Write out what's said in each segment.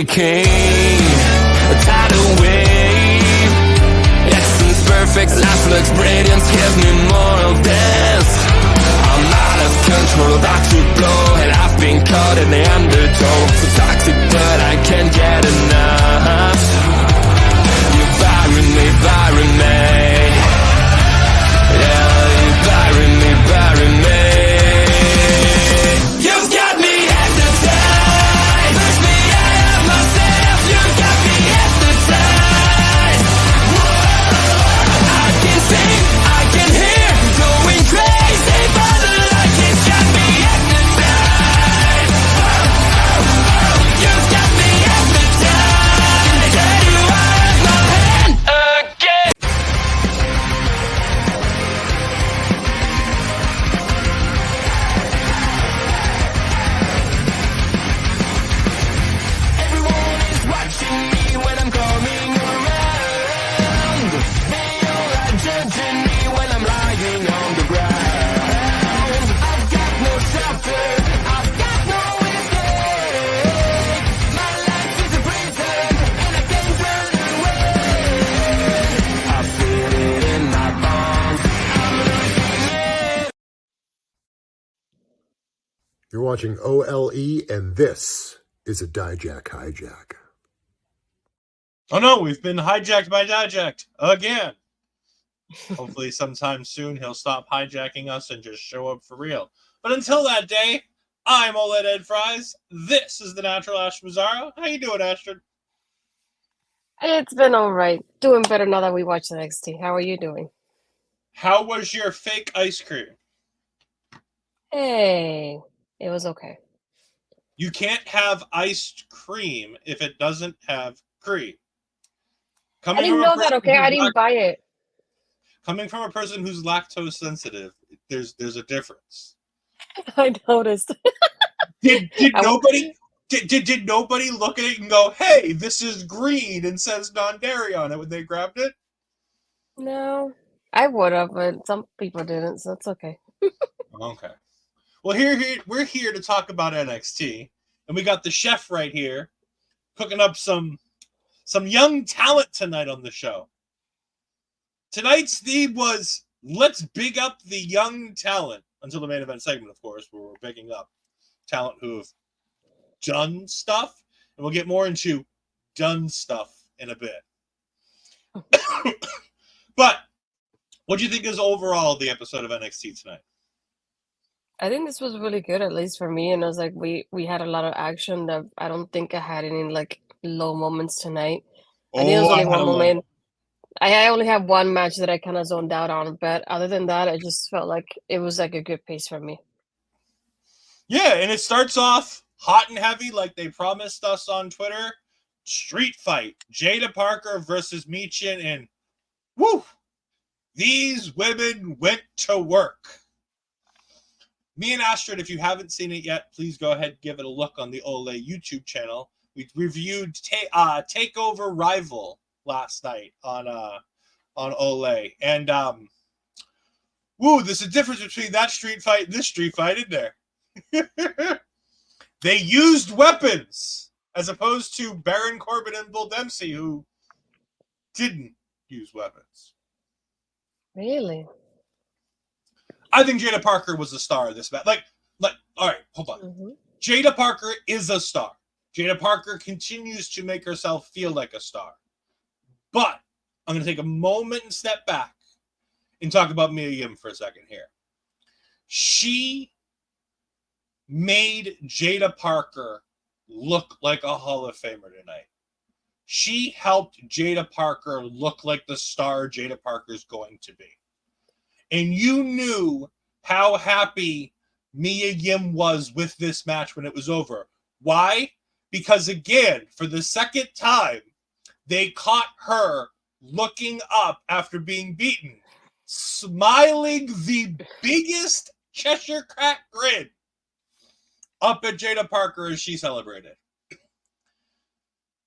king, a tidal wave. Essence perfect, life looks brilliant. Give me more of this. I'm out of control, about to blow, and I've been caught in the undertow. So toxic, but I can't get enough. You're firing me, firing me. Yeah, you're firing me, firing me. You've got me hypnotized. Push me out of myself. You've got me hypnotized. Whoa. I can see, I can hear, going crazy by the light. It's got me hypnotized. You've got me hypnotized. I get you out of my hand again. Everyone is watching me when I'm coming around. They all are judging me when I'm lying on the ground. I've got no shelter, I've got no escape. My life is a prison and I can't run away. I feel it in my bones. I'm losing it. You're watching OLE, and this is a Dijak Hijack. Oh no, we've been hijacked by Dijak again. Hopefully sometime soon he'll stop hijacking us and just show up for real. But until that day, I'm OLED Ed Fries. This is the natural Astrid Pizarro. How you doing, Astrid? It's been all right. Doing better now that we watched NXT. How are you doing? How was your fake ice cream? Hey, it was okay. You can't have iced cream if it doesn't have cream. I didn't know that, okay? I didn't buy it. Coming from a person who's lactose sensitive, there's a difference. I noticed. Did nobody look at it and go, "Hey, this is green and says non-dairy on it" when they grabbed it? No, I would have, but some people didn't, so it's okay. Okay. Well, we're here to talk about NXT, and we got the chef right here cooking up some young talent tonight on the show. Tonight's theme was let's big up the young talent until the main event segment, of course, where we're bigging up talent who have done stuff, and we'll get more into done stuff in a bit. But what do you think is overall the episode of NXT tonight? I think this was really good, at least for me. And I was like, we had a lot of action that I don't think I had any like low moments tonight. I think there was only one moment. I only have one match that I kind of zoned out on, but other than that, I just felt like it was like a good pace for me. Yeah, and it starts off hot and heavy like they promised us on Twitter. Street fight. Jaida Parker versus Michin, and woo! These women went to work. Me and Astrid, if you haven't seen it yet, please go ahead and give it a look on the Ole YouTube channel. We reviewed TakeOver Rival last night on Ole, and woo! There's a difference between that street fight and this street fight, isn't there? They used weapons as opposed to Baron Corbin and Bull Dempsey, who didn't use weapons. Really? I think Jaida Parker was the star of this match. Like, all right, hold on. Mm-hmm. Jaida Parker is a star. Jaida Parker continues to make herself feel like a star. But I'm going to take a moment and step back and talk about Mia Yim for a second here. She made Jaida Parker look like a Hall of Famer tonight. She helped Jaida Parker look like the star Jaida Parker's going to be. And you knew how happy Mia Yim was with this match when it was over. Why? Because, again, for the second time, they caught her looking up after being beaten, smiling the biggest Cheshire Cat grin up at Jaida Parker as she celebrated.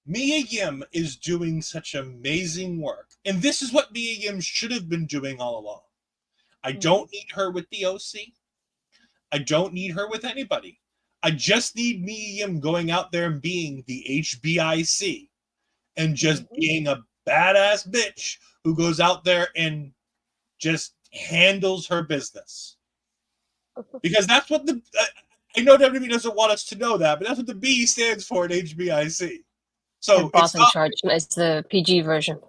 Mia Yim is doing such amazing work. And this is what Mia Yim should have been doing all along. I don't need her with the OC. I don't need her with anybody. I just need Mia Yim going out there and being the HBIC and just being a badass bitch who goes out there and just handles her business. Because that's what I know WWE doesn't want us to know that, but that's what the B stands for in HBIC. So boss in charge. It's the PG version.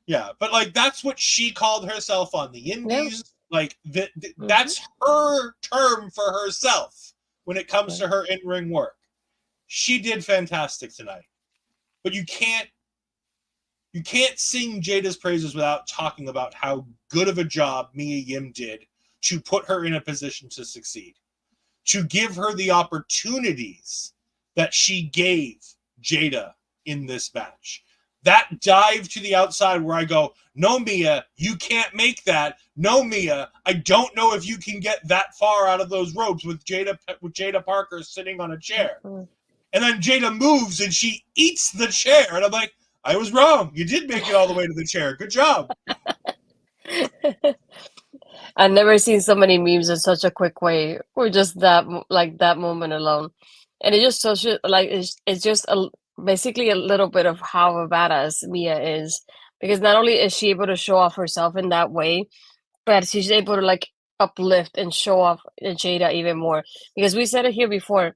Yeah, but like that's what she called herself on the indies. Yeah. Like that's her term for herself when it comes to her in-ring work. She did fantastic tonight. But you can't sing Jaida's praises without talking about how good of a job Mia Yim did to put her in a position to succeed, to give her the opportunities that she gave Jaida in this match. That dive to the outside where I go, no, Mia, you can't make that. No, Mia, I don't know if you can get that far out of those ropes with Jaida Parker sitting on a chair. And then Jaida moves and she eats the chair. And I'm like, I was wrong. You did make it all the way to the chair. Good job. I've never seen so many memes in such a quick way, or just that moment alone. And it just it's just basically a little bit of how a badass Mia is, because not only is she able to show off herself in that way, but she's able to like uplift and show off Jaida even more. Because we said it here before,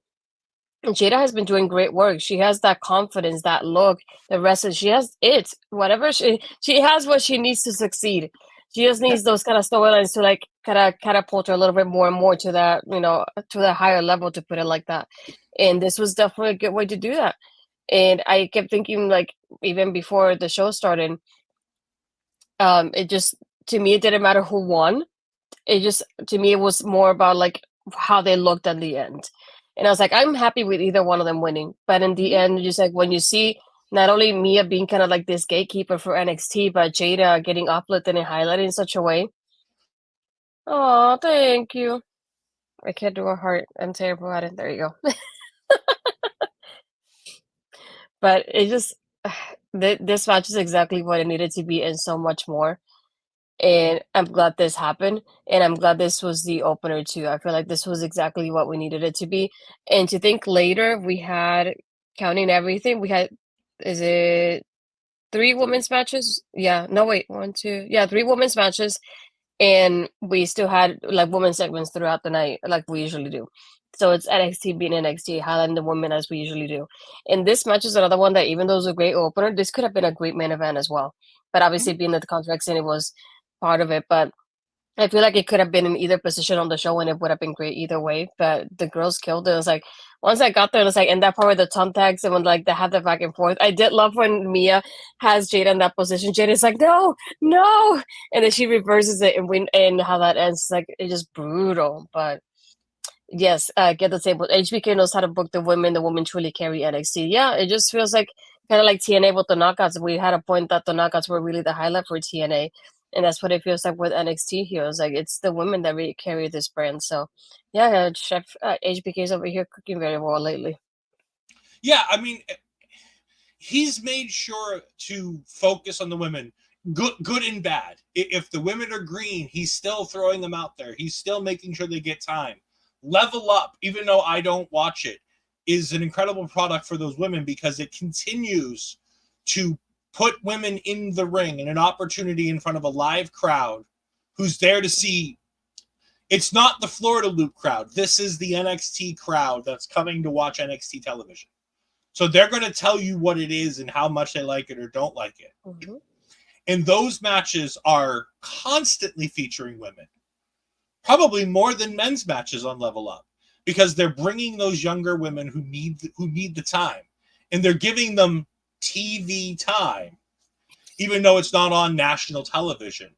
Jaida has been doing great work. She has that confidence, that look, the rest of she has it. Whatever she has what she needs to succeed. She just needs those kind of storylines to like kind of catapult her a little bit more and more to that, to the higher level, to put it like that. And this was definitely a good way to do that. And I kept thinking, like, even before the show started, it just, to me, it didn't matter who won. It just, to me, it was more about like how they looked at the end. And I was like, I'm happy with either one of them winning. But in the end, just like when you see not only Mia being kind of like this gatekeeper for NXT, but Jaida getting uplifted and highlighted in such a way. Oh, thank you. I can't do a heart. I'm terrible at it. There you go. But it just, this match is exactly what it needed to be and so much more. And I'm glad this happened. And I'm glad this was the opener too. I feel like this was exactly what we needed it to be. And to think later, we had, counting everything, we had, is it 3 women's matches? Yeah, no, wait, 1, 2. Yeah, 3 women's matches. And we still had like women's segments throughout the night, like we usually do. So it's NXT being NXT, highlighting the women as we usually do. And this match is another one that, even though it was a great opener, this could have been a great main event as well. But obviously, being that the contracts in it was part of it. But I feel like it could have been in either position on the show, and it would have been great either way. But the girls killed it. It was like, once I got there, it was like, and that part with the thumbtacks and when like they have the back and forth. I did love when Mia has Jaida in that position. Jada's like, no, no, and then she reverses it and how that ends. Like, it's just brutal. But yes, get the table. HBK knows how to book the women. The women truly carry NXT. Yeah, it just feels like kind of like TNA with the knockouts. We had a point that the knockouts were really the highlight for TNA. And that's what it feels like with NXT here. It's like it's the women that really carry this brand. So, yeah, Chef HBK's over here cooking very well lately. Yeah, I mean, he's made sure to focus on the women, good and bad. If the women are green, he's still throwing them out there. He's still making sure they get time. Level Up, even though I don't watch it, is an incredible product for those women because it continues to put women in the ring and an opportunity in front of a live crowd who's there to see. It's not the Florida Loop crowd. This is the NXT crowd that's coming to watch NXT television. So they're going to tell you what it is and how much they like it or don't like it. Mm-hmm. And those matches are constantly featuring women, probably more than men's matches on Level Up, because they're bringing those younger women who need the time, and they're giving them TV time, even though it's not on national television,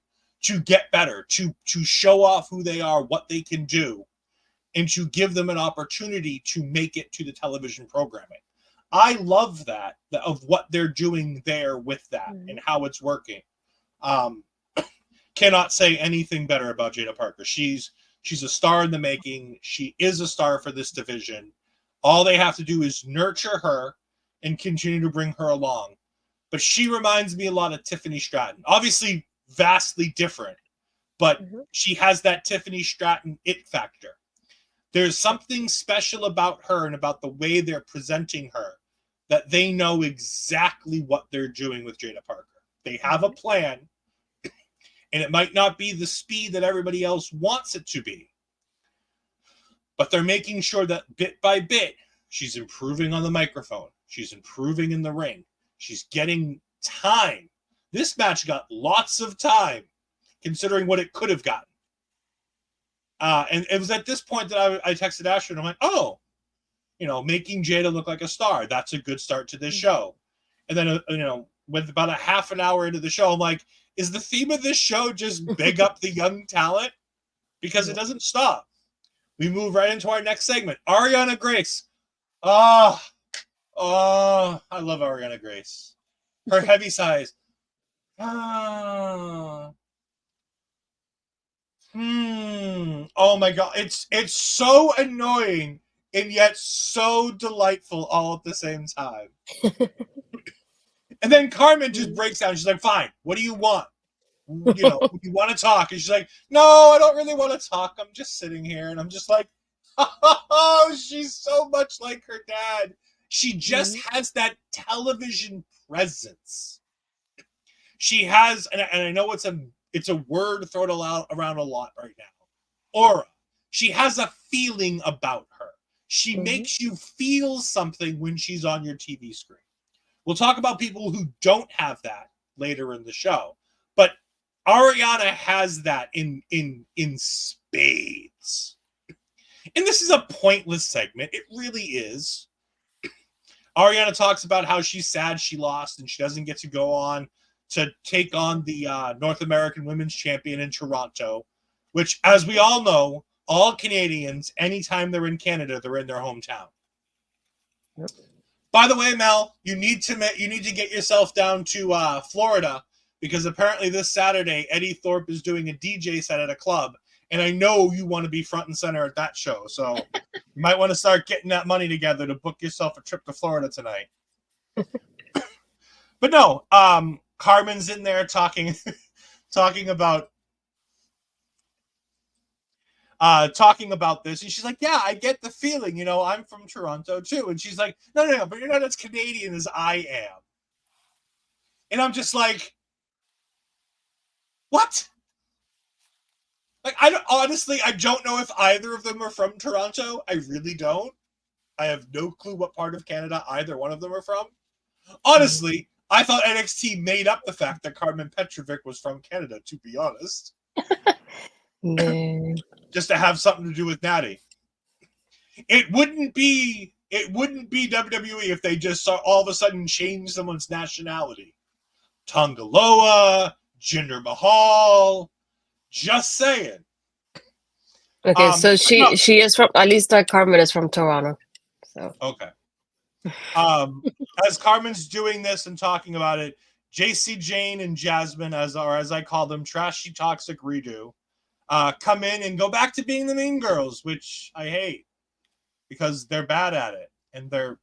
to get better, to show off who they are, what they can do, and to give them an opportunity to make it to the television programming. I love that of what they're doing there with that and how it's working. Cannot say anything better about Jaida Parker. She's a star in the making. She is a star for this division. All they have to do is nurture her and continue to bring her along. But she reminds me a lot of Tiffany Stratton. Obviously, vastly different, but she has that Tiffany Stratton it factor. There's something special about her and about the way they're presenting her that they know exactly what they're doing with Jaida Parker. They have a plan, and it might not be the speed that everybody else wants it to be, but they're making sure that bit by bit, she's improving on the microphone. She's improving in the ring. She's getting time. This match got lots of time, considering what it could have gotten. And it was at this point that I texted Astrid and I'm like, oh, making Jaida look like a star. That's a good start to this show. And then, with about a half an hour into the show, I'm like, is the theme of this show just big up the young talent? Because it doesn't stop. We move right into our next segment. Ariana Grace. I love Ariana Grace. Her heavy sighs. Oh my God. It's so annoying and yet so delightful all at the same time. And then Karmen just breaks down. She's like, fine, what do you want? You want to talk? And she's like, no, I don't really want to talk. I'm just sitting here. And I'm just like, oh, she's so much like her dad. She just has that television presence. She has, and I know it's a word thrown around a lot right now, aura. She has a feeling about her. She makes you feel something when she's on your TV screen. We'll talk about people who don't have that later in the show, but Ariana has that in spades. And this is a pointless segment. It really is. Ariana talks about how she's sad she lost and she doesn't get to go on to take on the North American Women's Champion in Toronto, which, as we all know, all Canadians, anytime they're in Canada, they're in their hometown. Yep. By the way, Mel, you need to get yourself down to Florida, because apparently this Saturday, Eddie Thorpe is doing a DJ set at a club, and I know you want to be front and center at that show, so you might want to start getting that money together to book yourself a trip to Florida tonight. But no, Carmen's in there talking about this, and she's like, yeah, I get the feeling, I'm from Toronto too. And she's like, no, but you're not as Canadian as I am. And I'm just like, what? Like, I don't know if either of them are from Toronto. I really don't. I have no clue what part of Canada either one of them are from. Honestly, I thought NXT made up the fact that Karmen Petrovic was from Canada, to be honest. Just to have something to do with Natty. It wouldn't be WWE if they just saw all of a sudden change someone's nationality. Tongaloa, Jinder Mahal, just saying. Okay, so she is from, at least Karmen is from Toronto. So okay. As Carmen's doing this and talking about it, Jacy, Jayne, and Jazmyn, as I call them, trashy toxic redo, come in and go back to being the mean girls, which I hate because they're bad at it and they're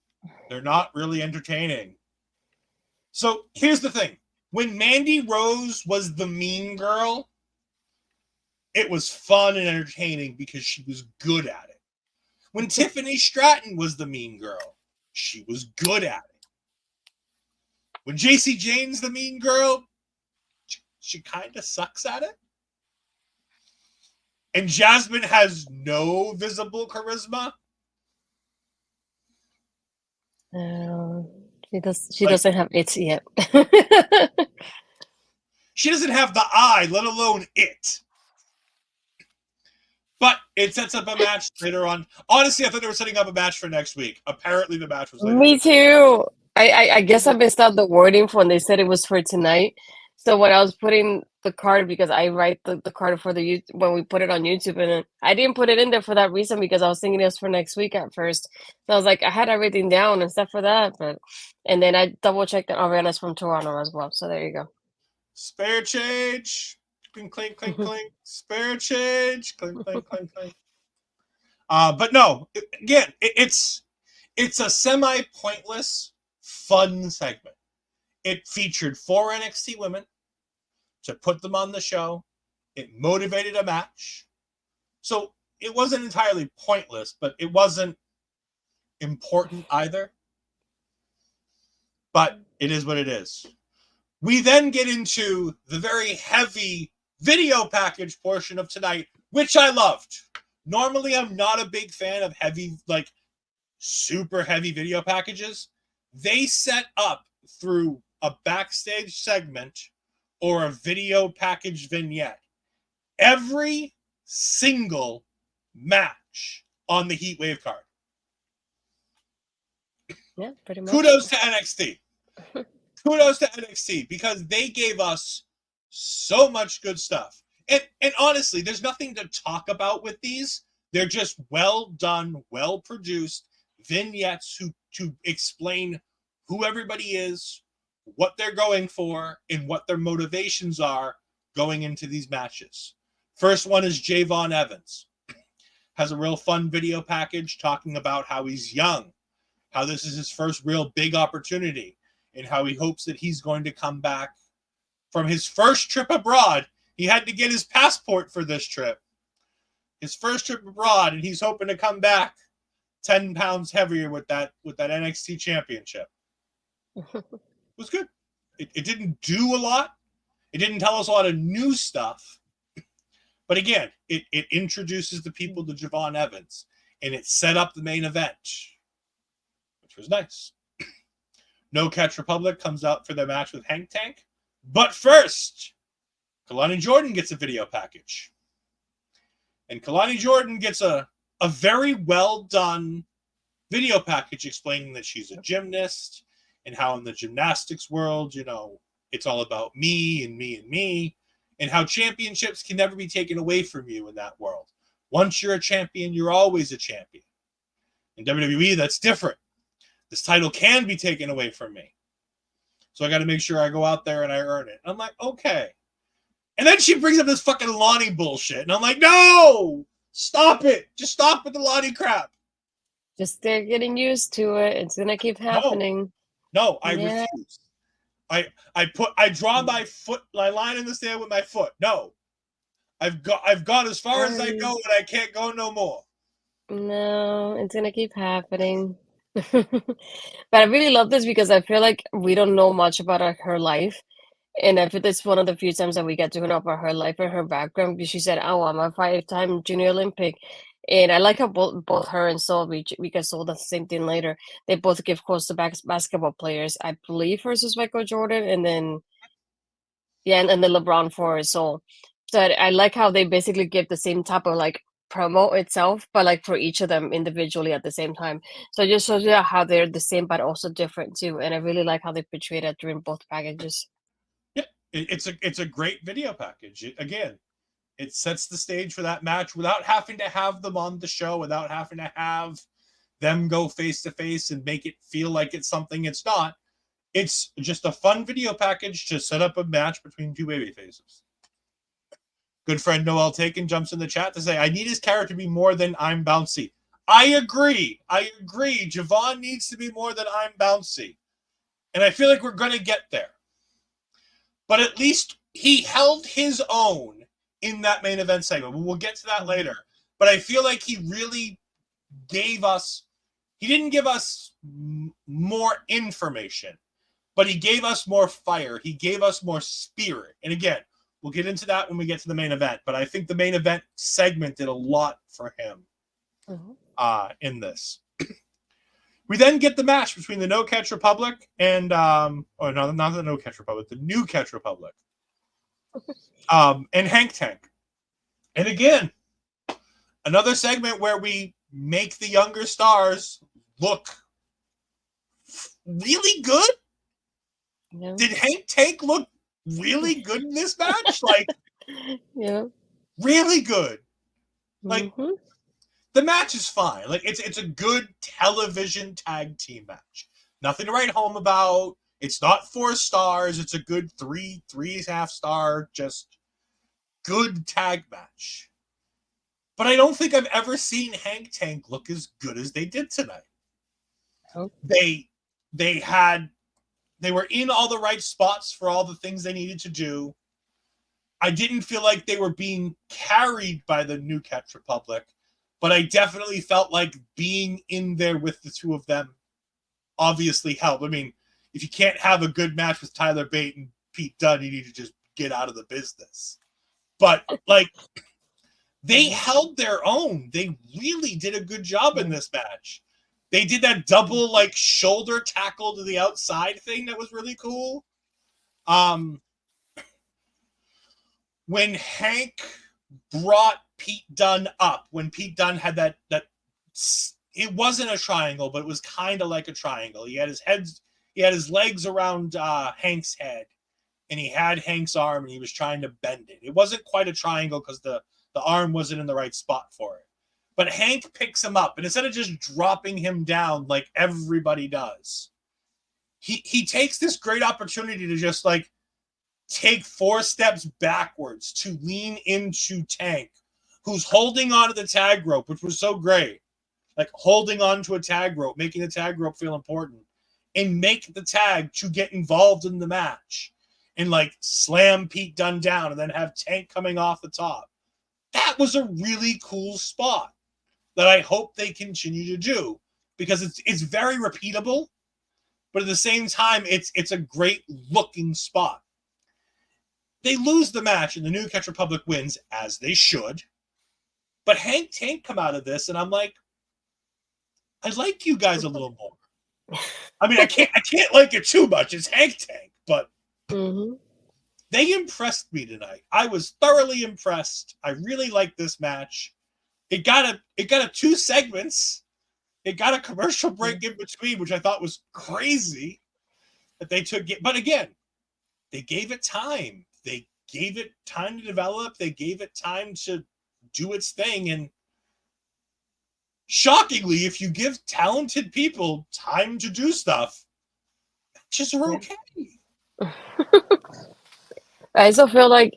not really entertaining. So here's the thing. When Mandy Rose was the mean girl, it was fun and entertaining because she was good at it. When Tiffany Stratton was the mean girl, she was good at it. When Jacy Jayne's the mean girl, she kind of sucks at it. And Jazmyn has no visible charisma. She doesn't have it yet. She doesn't have the eye, let alone it. But it sets up a match later on. Honestly, I thought they were setting up a match for next week. Apparently, the match was later. Me too. I guess I missed out the wording for when they said it was for tonight. So when I was putting the card, because I write the card for when we put it on YouTube, and I didn't put it in there for that reason because I was thinking it was for next week at first. So I was like, I had everything down and stuff for that, and then I double checked that Ariana's from Toronto as well. So there you go. Spare change. Clink, clink, clink, clink. Spare change. Clink, clink, clink, clink. But no, again, it's a semi-pointless, fun segment. It featured 4 NXT women to put them on the show. It motivated a match. So it wasn't entirely pointless, but it wasn't important either. But it is what it is. We then get into the very heavy video package portion of tonight, which I loved. Normally, I'm not a big fan of heavy, like super heavy video packages. They set up through a backstage segment or a video package vignette every single match on the Heatwave card. Yeah, pretty much. Kudos to NXT. Kudos to NXT because they gave us so much good stuff. And honestly, there's nothing to talk about with these. They're just well done, well produced vignettes to explain who everybody is, what they're going for, and what their motivations are going into these matches. First one is Javon Evans. Has a real fun video package talking about how he's young, how this is his first real big opportunity, and how he hopes that he's going to come back from his first trip abroad. He had to get his passport for this trip. His first trip abroad, and he's hoping to come back 10 pounds heavier with that NXT championship. It was good. It didn't do a lot. It didn't tell us a lot of new stuff. But again, it introduces the people to Javon Evans, and it set up the main event, which was nice. No Catch Republic comes out for their match with Hank Tank. But first, Kalani Jordan gets a video package. And Kalani Jordan gets a very well done video package explaining that she's a gymnast and how in the gymnastics world, you know, it's all about me and me and me, and how championships can never be taken away from you in that world. Once you're a champion, you're always a champion. In WWE, that's different. This title can be taken away from me. So I got to make sure I go out there and I earn it. And I'm like, okay. And then she brings up this fucking Lonnie bullshit. And I'm like, no! Stop it! Just stop with the Lonnie crap. Just they're getting used to it. It's gonna keep happening. No, I refuse. I draw my foot, my line in the sand with my foot. No. I've gone as far as I go and I can't go no more. No, it's gonna keep happening. But I really love this because I feel like we don't know much about her life. And I feel it's one of the few times that we get to know about her life and her background. Because she said, "Oh, I'm a 5-time junior Olympic," and I like how both her and Sol, because Sol does the same thing later. They both give quotes to basketball players. I believe hers is Michael Jordan, and then and then LeBron for Sol. So I like how they basically give the same type of like promo itself, but like for each of them individually at the same time. So it just shows you how they're the same but also different too. And I really like how they portray that during both packages. It's a great video package. Again, it sets the stage for that match without having to have them on the show, without having to have them go face to face and make it feel like it's something it's not. It's just a fun video package to set up a match between two baby faces. Good friend Noel Taken jumps in the chat to say, I need his character to be more than I'm bouncy. I agree. Javon needs to be more than I'm bouncy. And I feel like we're going to get there. But at least he held his own in that main event segment. We'll get to that later. But I feel like he really gave us, he didn't give us more information, but he gave us more fire. He gave us more spirit. And again, we'll get into that when we get to the main event. But I think the main event segment did a lot for him in this. We then get the match between the No Catch Republic and not the No Catch Republic, the New Catch Republic, and Hank Tank. And again, another segment where we make the younger stars look really good. Yeah. Did Hank Tank look really good in this match? Like, yeah, really good. Like. The match is fine. Like it's a good television tag team match. Nothing to write home about. It's not 4 stars. It's a good 3.5 star, just good tag match. But I don't think I've ever seen Hank Tank look as good as they did tonight. Oh. They were in all the right spots for all the things they needed to do. I didn't feel like they were being carried by the New Catch Republic. but I definitely felt like being in there with the two of them obviously helped. I mean, if you can't have a good match with Tyler Bate and Pete Dunne, you need to just get out of the business. But, like, they held their own. They really did a good job in this match. They did that double, like, shoulder tackle to the outside thing that was really cool. When Hank brought Pete Dunne up, when Pete Dunne had that it wasn't a triangle, but it was kind of like a triangle. He had his legs around Hank's head, and he had Hank's arm, and he was trying to bend it. It wasn't quite a triangle because the arm wasn't in the right spot for it. But Hank picks him up, and instead of just dropping him down like everybody does, he takes this great opportunity to just, like, take 4 steps backwards to lean into Tank, who's holding onto the tag rope, which was so great. Like, holding on to a tag rope, making the tag rope feel important, and make the tag to get involved in the match, and, like, slam Pete Dunne down, and then have Tank coming off the top. That was a really cool spot that I hope they continue to do, because it's very repeatable, but at the same time, it's a great looking spot. They lose the match, and the New Catch Republic wins, as they should. But Hank Tank come out of this, and I'm like, I like you guys a little more. I mean, I can't like it too much. It's Hank Tank, but they impressed me tonight. I was thoroughly impressed. I really liked this match. It got a 2 segments. It got a commercial break in between, which I thought was crazy that they took it. But again, they gave it time. They gave it time to develop. They gave it time to do its thing. And shockingly, if you give talented people time to do stuff, matches are okay. I also feel like,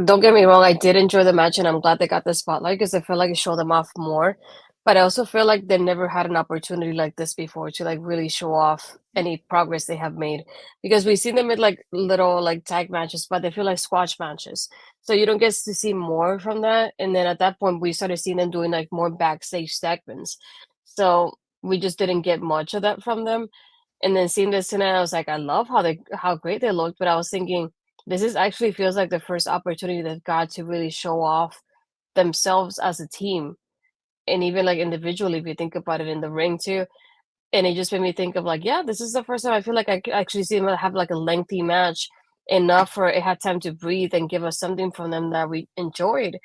don't get me wrong, I did enjoy the match, and I'm glad they got the spotlight because I feel like it showed them off more. But I also feel like they never had an opportunity like this before to, like, really show off any progress they have made, because we've seen them in, like, little, like, tag matches, but they feel like squash matches. So you don't get to see more from that. And then at that point, we started seeing them doing, like, more backstage segments. So we just didn't get much of that from them. And then seeing this tonight, I was like, I love how great they looked, but I was thinking, this is actually feels like the first opportunity they've got to really show off themselves as a team, and even, like, individually, if you think about it in the ring too. And it just made me think of, like, yeah, this is the first time I feel like I could actually see them have, like, a lengthy match, enough for it had time to breathe and give us something from them that we enjoyed.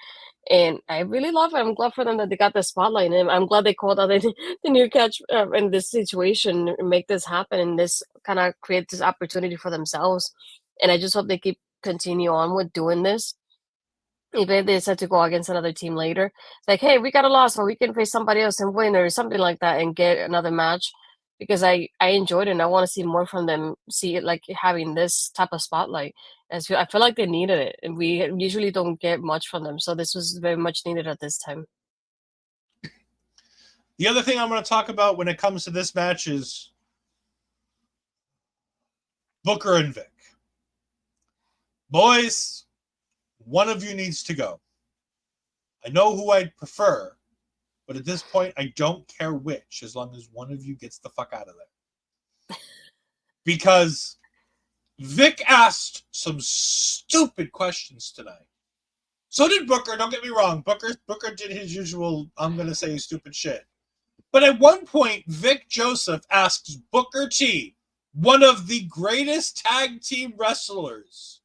And I really love it. I'm glad for them that they got the spotlight, and I'm glad they called out the new catch in this situation, and make this happen, and this kind of create this opportunity for themselves. And I just hope they keep continue on with doing this. Even if they decide to go against another team later, it's like, hey, we got a loss, or we can face somebody else and win, or something like that, and get another match. Because I enjoyed it, and I want to see more from them. See it, like, having this type of spotlight. I feel like they needed it, and we usually don't get much from them. So this was very much needed at this time. The other thing I'm going to talk about when it comes to this match is Booker and Vic. Boys, one of you needs to go. I know who I'd prefer, but at this point, I don't care which, as long as one of you gets the fuck out of there. Because Vic asked some stupid questions tonight. So did Booker, don't get me wrong. Booker did his usual, I'm going to say stupid shit. But at one point, Vic Joseph asks Booker T, one of the greatest tag team wrestlers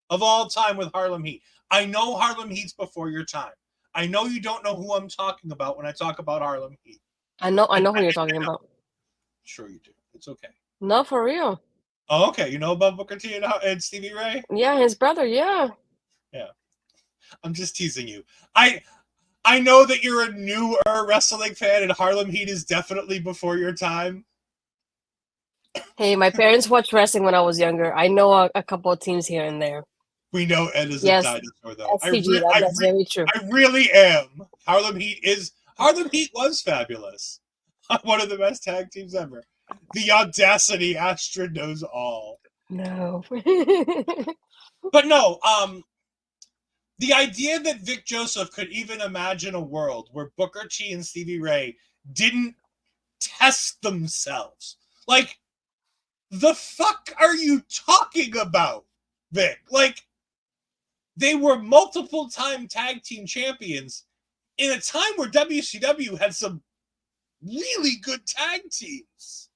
of all time with Harlem Heat. I know Harlem Heat's before your time. I know you don't know who I'm talking about when I talk about Harlem Heat. I know who you're talking about. Sure you do. It's okay. No, for real. Oh, okay. You know about Booker T and Stevie Ray? Yeah, his brother. Yeah. Yeah. I'm just teasing you. I know that you're a newer wrestling fan, and Harlem Heat is definitely before your time. Hey, my parents watched wrestling when I was younger. I know a couple of teams here and there. We know Ed is Yes, a dinosaur, though. SCG, that's very true. I really am. Harlem Heat was fabulous. One of the best tag teams ever. The audacity, Astrid knows all. No. But no, the idea that Vic Joseph could even imagine a world where Booker T and Stevie Ray didn't test themselves. Like, the fuck are you talking about, Vic? Like, they were multiple time tag team champions in a time where WCW had some really good tag teams.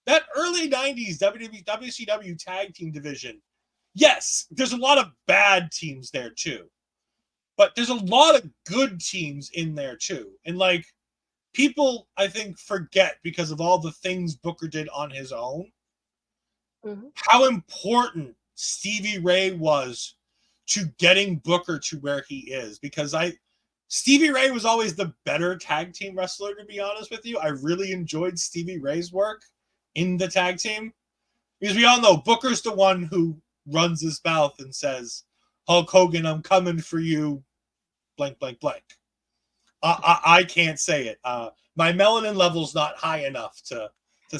That early 90s WCW tag team division, yes, there's a lot of bad teams there too. But there's a lot of good teams in there too. And like, people, I think, forget because of all the things Booker did on his own, how important Stevie Ray was to getting Booker to where he is. Because Stevie Ray was always the better tag team wrestler, to be honest with you. I really enjoyed Stevie Ray's work in the tag team. Because we all know Booker's the one who runs his mouth and says, Hulk Hogan, I'm coming for you, blank, blank, blank. I can't say it. My melanin level's not high enough to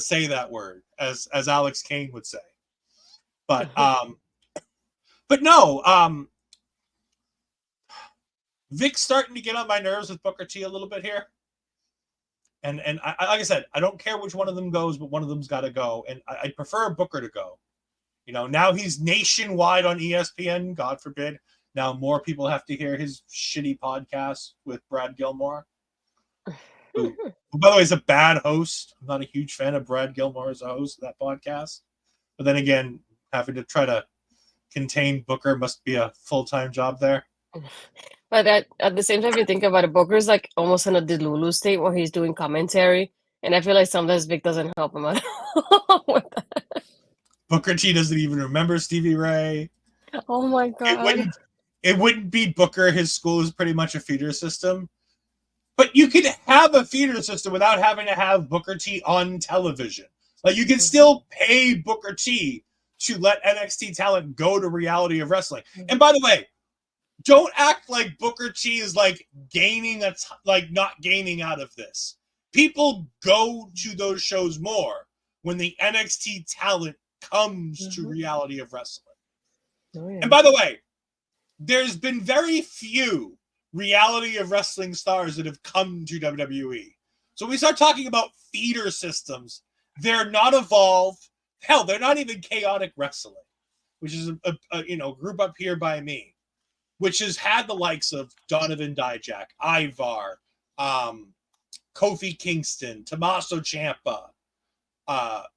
say that word, as Alex Kane would say. But no, Vic's starting to get on my nerves with Booker T a little bit here. And I, like I said, I don't care which one of them goes, but one of them's got to go. And I prefer Booker to go. You know, now he's nationwide on ESPN, God forbid. Now more people have to hear his shitty podcast with Brad Gilmore, who by the way, is a bad host. I'm not a huge fan of Brad Gilmore as a host of that podcast. But then again, having to try to contain Booker must be a full-time job there. But at the same time, you think about it, Booker's like almost in a Delulu state where he's doing commentary. And I feel like sometimes Vic doesn't help him out with that. Booker T doesn't even remember Stevie Ray. Oh my God. It wouldn't be Booker. His school is pretty much a feeder system. But you could have a feeder system without having to have Booker T on television. Like, you can still pay Booker T to let NXT talent go to reality of wrestling. And by the way, don't act like Booker T is like not gaining out of this. People go to those shows more when the NXT talent comes to reality of wrestling. Oh, yeah. And by the way, there's been very few reality of wrestling stars that have come to WWE. So when we start talking about feeder systems, they're not evolved. Hell, they're not even chaotic wrestling, which is a group up here by me, which has had the likes of Donovan Dijak, Ivar, Kofi Kingston, Tommaso Ciampa.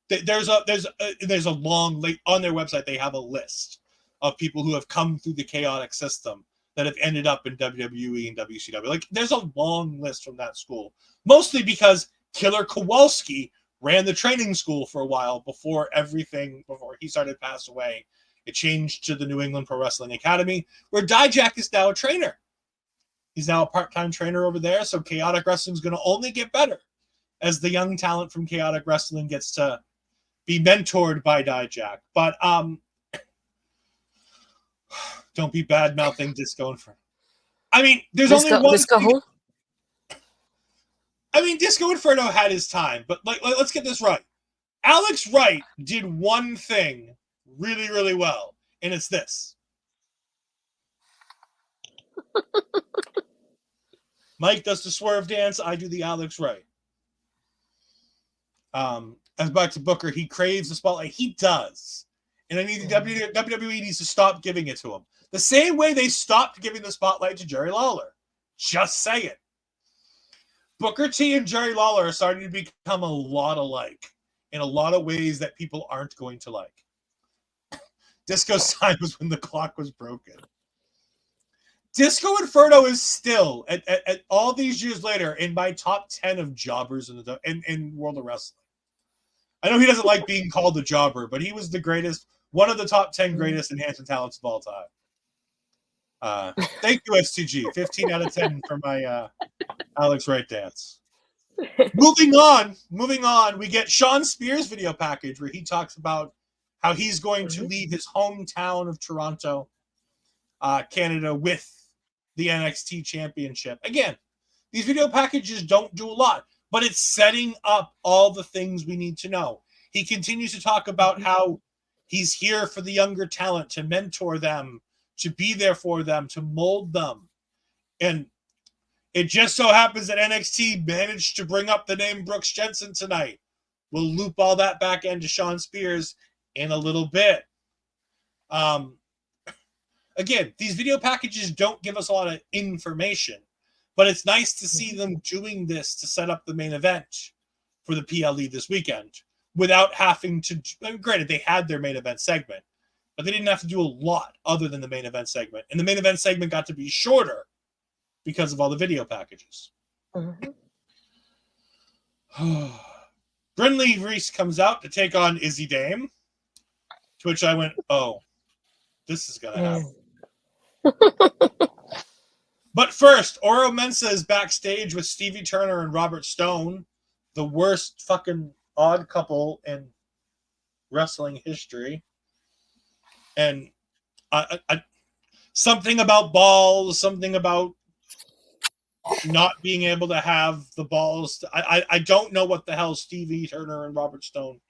There's a long on their website. They have a list of people who have come through the chaotic system that have ended up in WWE and WCW. Like, there's a long list from that school, mostly because Killer Kowalski ran the training school for a while before he started to pass away. It changed to the New England Pro Wrestling Academy, where Dijak is now a trainer. He's now a part-time trainer over there, so chaotic wrestling is going to only get better as the young talent from chaotic wrestling gets to be mentored by Dijak. But don't be bad-mouthing Disco Inferno. I mean, there's only one Disco who? I mean, Disco Inferno had his time, but let's get this right. Alex Wright did one thing really, really well, and it's this. Mike does the swerve dance. I do the Alex Wright. As back to Booker, he craves the spotlight. He does. And I need the WWE needs to stop giving it to him. The same way they stopped giving the spotlight to Jerry Lawler. Just say it. Booker T and Jerry Lawler are starting to become a lot alike in a lot of ways that people aren't going to like. Disco's time was when the clock was broken. Disco Inferno is still, at all these years later, in my top 10 of jobbers in World of Wrestling. I know he doesn't like being called a jobber, but he was the greatest, one of the top 10 greatest enhancement talents of all time. Thank you, STG. 15 out of 10 for my Alex Wright dance. Moving on, we get Sean Spears' video package where he talks about how he's going to leave his hometown of Toronto, Canada, with the NXT Championship. Again, these video packages don't do a lot, but it's setting up all the things we need to know. He continues to talk about how he's here for the younger talent, to mentor them, to be there for them, to mold them. And it just so happens that NXT managed to bring up the name Brooks Jensen tonight. We'll loop all that back into Shawn Spears in a little bit. Again, these video packages don't give us a lot of information, but it's nice to see them doing this to set up the main event for the PLE this weekend without having to. Granted, they had their main event segment, but they didn't have to do a lot other than the main event segment. And the main event segment got to be shorter because of all the video packages. Mm-hmm. Brinley Reece comes out to take on Izzy Dame, to which I went, oh, this is going to happen. But first, Mensah is backstage with Stevie Turner and Robert Stone, the worst fucking odd couple in wrestling history. And something about balls, something about not being able to have the balls. I don't know what the hell Stevie Turner and Robert Stone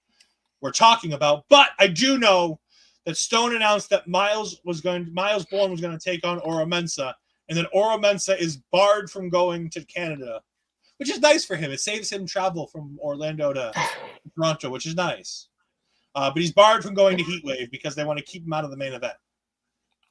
were talking about, but I do know that Stone announced that Myles Borne was going to take on Mensah, and that Mensah is barred from going to Canada, which is nice for him. It saves him travel from Orlando to Toronto, which is nice. But he's barred from going to Heatwave because they want to keep him out of the main event.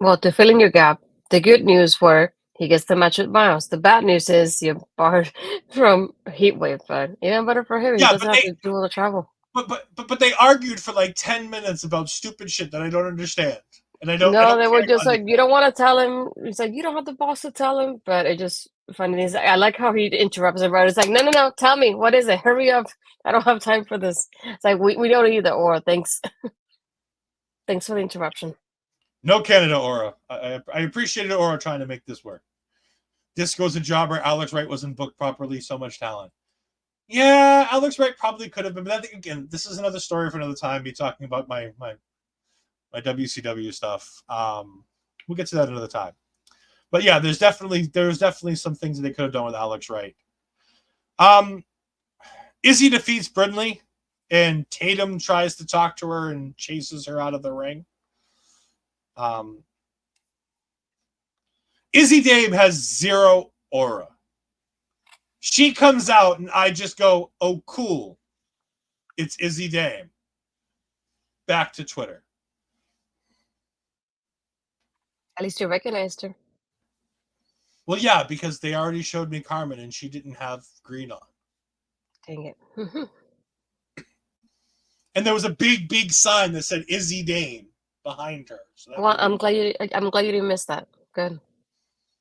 Well, to fill in your gap, the good news were he gets the match with Myles. The bad news is you're barred from Heatwave, but even better for him. He doesn't have to do all the travel. But they argued for like 10 minutes about stupid shit that I don't understand. And I don't. No, they were just like, you don't want to tell him. It's like, you don't have the boss to tell him. But it just funny. I like how he interrupts everybody. It's like, no, tell me, what is it? Hurry up! I don't have time for this. It's like we don't either. Or thanks, thanks for the interruption. No Canada Aura. I appreciated Aura trying to make this work. Disco's a jobber. Alex Wright wasn't booked properly. So much talent. Yeah, Alex Wright probably could have been. But I think, again, this is another story for another time. Me talking about my WCW stuff. We'll get to that another time. But yeah, there's definitely some things that they could have done with Alex Wright. Izzy defeats Brinley, and Tatum tries to talk to her and chases her out of the ring. Izzy Dame has zero aura. She comes out and I just go, oh, cool. It's Izzy Dame. Back to Twitter. At least you recognized her. Well, yeah, because they already showed me Karmen and she didn't have green on. Dang it. And there was a big sign that said Izzy Dame behind her. So well, I'm glad you didn't miss that. Good.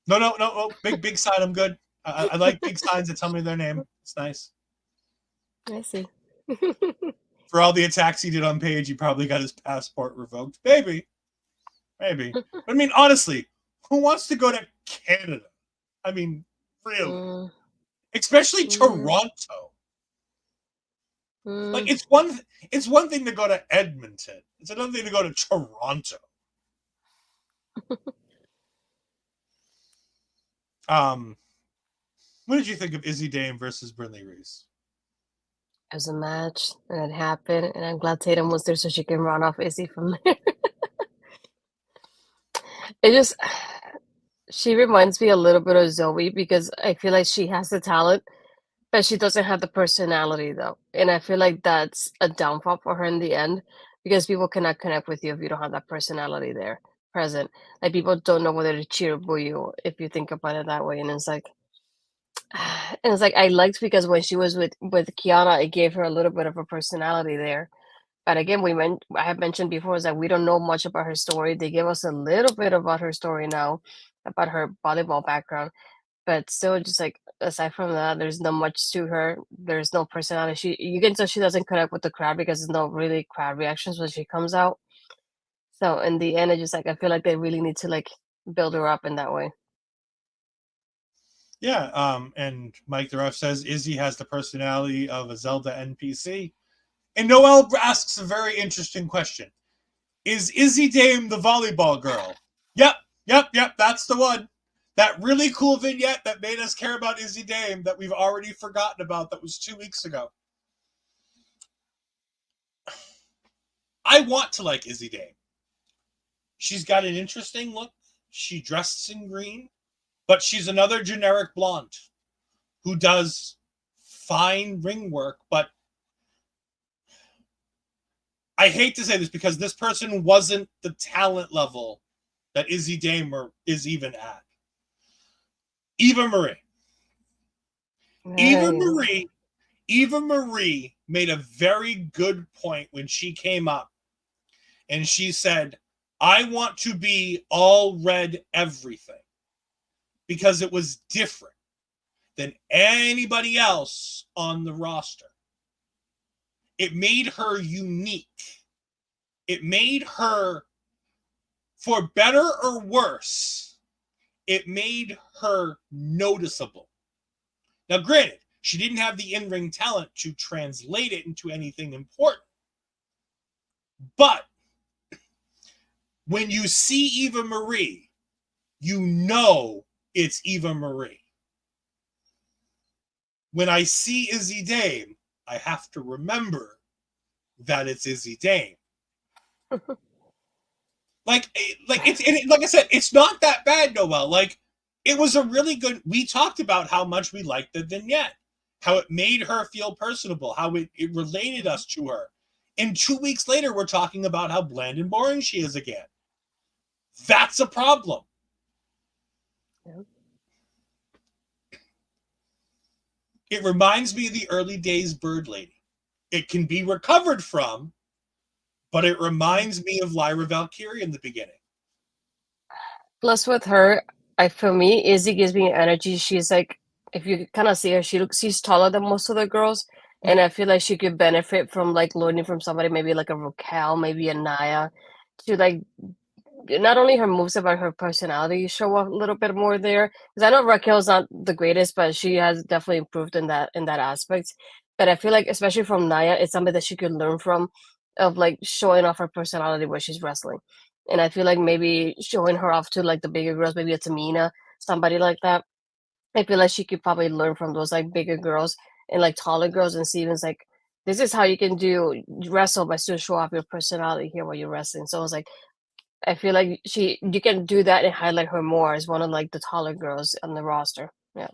No. Big sign. I'm good. I like big signs that tell me their name. It's nice. I see. For all the attacks he did on Paige, he probably got his passport revoked. Maybe. But I mean, honestly, who wants to go to Canada? I mean, really. Especially Toronto. Like, it's one thing to go to Edmonton. It's another thing to go to Toronto. What did you think of Izzy Dame versus Brinley Reece? It was a match, and it happened, and I'm glad Tatum was there so she can run off Izzy from there. She reminds me a little bit of Zoe because I feel like she has the talent, but she doesn't have the personality though. And I feel like that's a downfall for her in the end because people cannot connect with you if you don't have that personality there present. Like people don't know whether to cheer or boo you if you think about it that way. And it's like I liked because when she was with Kiana, it gave her a little bit of a personality there. But again, I have mentioned before is that we don't know much about her story. They give us a little bit about her story now, about her volleyball background, but still, just like aside from that, there's not much to her. There's no personality. You can tell she doesn't connect with the crowd because there's no really crowd reactions when she comes out. So in the end, it's just like I feel like they really need to like build her up in that way. Yeah, and Mike the Ref says Izzy has the personality of a Zelda NPC. And Noel asks a very interesting question. Is Izzy Dame the volleyball girl? Yep, that's the one. That really cool vignette that made us care about Izzy Dame that we've already forgotten about that was 2 weeks ago. I want to like Izzy Dame. She's got an interesting look. she dresses in green, but she's another generic blonde who does fine ring work, but I hate to say this because this person wasn't the talent level that Izzy Damer is even at. Eva Marie. Nice. Eva Marie made a very good point when she came up and she said, I want to be all red everything because it was different than anybody else on the roster. It made her unique. It made her, for better or worse, it made her noticeable. Now, granted, she didn't have the in-ring talent to translate it into anything important. But when you see Eva Marie, you know it's Eva Marie. When I see Izzy Dame, I have to remember that it's Izzy Dame. like I said, it's not that bad, Noel. Like, it was a really good. We talked about how much we liked the vignette, how it made her feel personable, how it related us to her. And 2 weeks later, we're talking about how bland and boring she is again. That's a problem. Yeah. It reminds me of the early days Bird Lady. It can be recovered from, but it reminds me of Lyra Valkyrie in the beginning. Plus, with her, for me, Izzy gives me energy. She's like, if you kind of see her, she's taller than most of the girls, and I feel like she could benefit from like learning from somebody, maybe like a Raquel, maybe a Naya, to like not only her moves but her personality show a little bit more there. Because I know Raquel's not the greatest, but she has definitely improved in that aspect. But I feel like, especially from Naya, it's something that she could learn from, of like showing off her personality where she's wrestling. And I feel like maybe showing her off to like the bigger girls, maybe a Tamina, somebody like that. I feel like she could probably learn from those like bigger girls and like taller girls and see even like, this is how you can do wrestle but still show off your personality here while you're wrestling. So I was like, I feel like you can do that and highlight her more as one of like the taller girls on the roster. Yeah.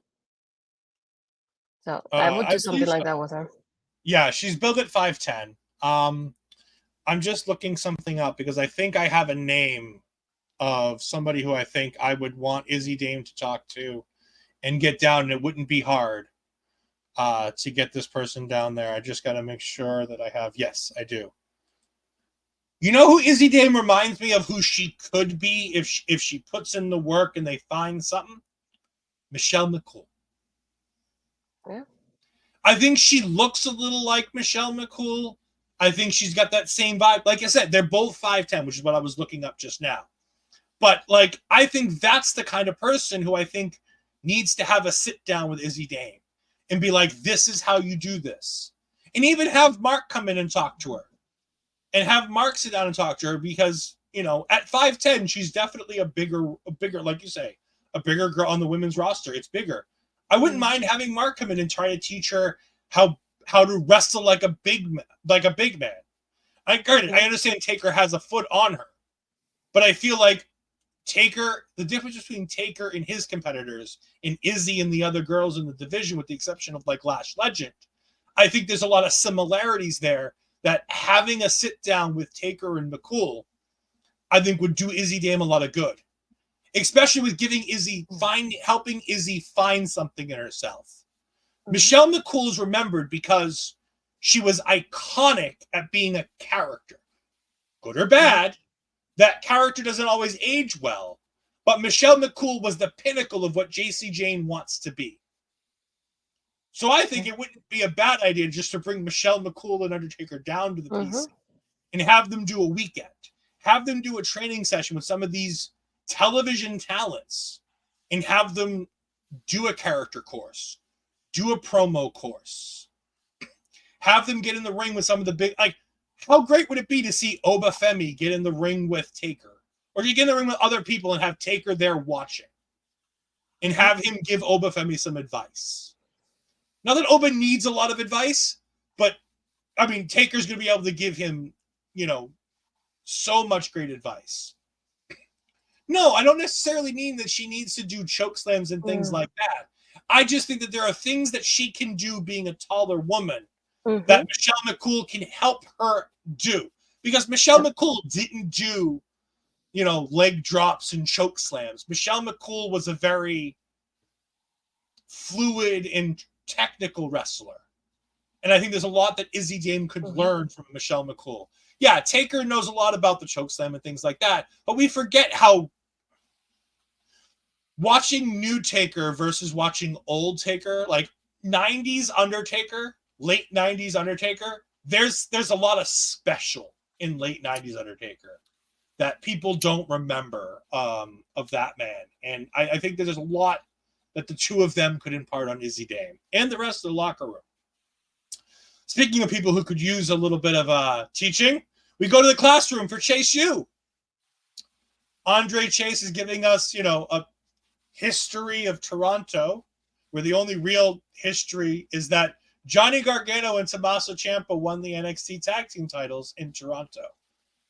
So I would I do something believe like so. that with her. Yeah, she's billed at 5'10". I'm just looking something up because I think I have a name of somebody who I think I would want Izzy Dame to talk to and get down, and it wouldn't be hard to get this person down there. I just got to make sure that I have. Yes, I do. You know who Izzy Dame reminds me of, who she could be if she puts in the work and they find something? Michelle McCool. Yeah. I think she looks a little like Michelle McCool. I think she's got that same vibe. Like I said, they're both 5'10", which is what I was looking up just now. But like, I think that's the kind of person who I think needs to have a sit down with Izzy Dame and be like, this is how you do this. And even have Mark come in and talk to her. And have Mark sit down and talk to her because, you know, at 5'10", she's definitely a bigger, like you say, a bigger girl on the women's roster. It's bigger. I wouldn't mind having Mark come in and try to teach her how to wrestle like a big man. I understand Taker has a foot on her, but I feel like Taker, the difference between Taker and his competitors and Izzy and the other girls in the division, with the exception of like Lash Legend, I think there's a lot of similarities there that having a sit down with Taker and McCool, I think would do Izzy Dame a lot of good. Especially with helping Izzy find something in herself. Mm-hmm. Michelle McCool is remembered because she was iconic at being a character. Good or bad, that character doesn't always age well, but Michelle McCool was the pinnacle of what Jayne wants to be. So I think it wouldn't be a bad idea just to bring Michelle McCool and Undertaker down to the PC and have them do a weekend. Have them do a training session with some of these television talents and have them do a character course, do a promo course, have them get in the ring with some of the big, like, how great would it be to see Obafemi get in the ring with Taker? Or you get in the ring with other people and have Taker there watching and have him give Obafemi some advice. Not that Oba needs a lot of advice, but I mean, Taker's going to be able to give him, you know, so much great advice. No, I don't necessarily mean that she needs to do choke slams and things like that. I just think that there are things that she can do being a taller woman that Michelle McCool can help her do. Because Michelle McCool didn't do, leg drops and choke slams. Michelle McCool was a very fluid and technical wrestler. And I think there's a lot that Izzy Dame could learn from Michelle McCool. Yeah, Taker knows a lot about the chokeslam and things like that, but we forget how watching new Taker versus watching old Taker, like 90s Undertaker, late 90s Undertaker, there's a lot of special in late 90s Undertaker that people don't remember of that man. And I think that there's a lot that the two of them could impart on Izzy Dame and the rest of the locker room. Speaking of people who could use a little bit of teaching, we go to the classroom for Chase U. Andre Chase is giving us, a history of Toronto, where the only real history is that Johnny Gargano and Tommaso Ciampa won the NXT tag team titles in Toronto.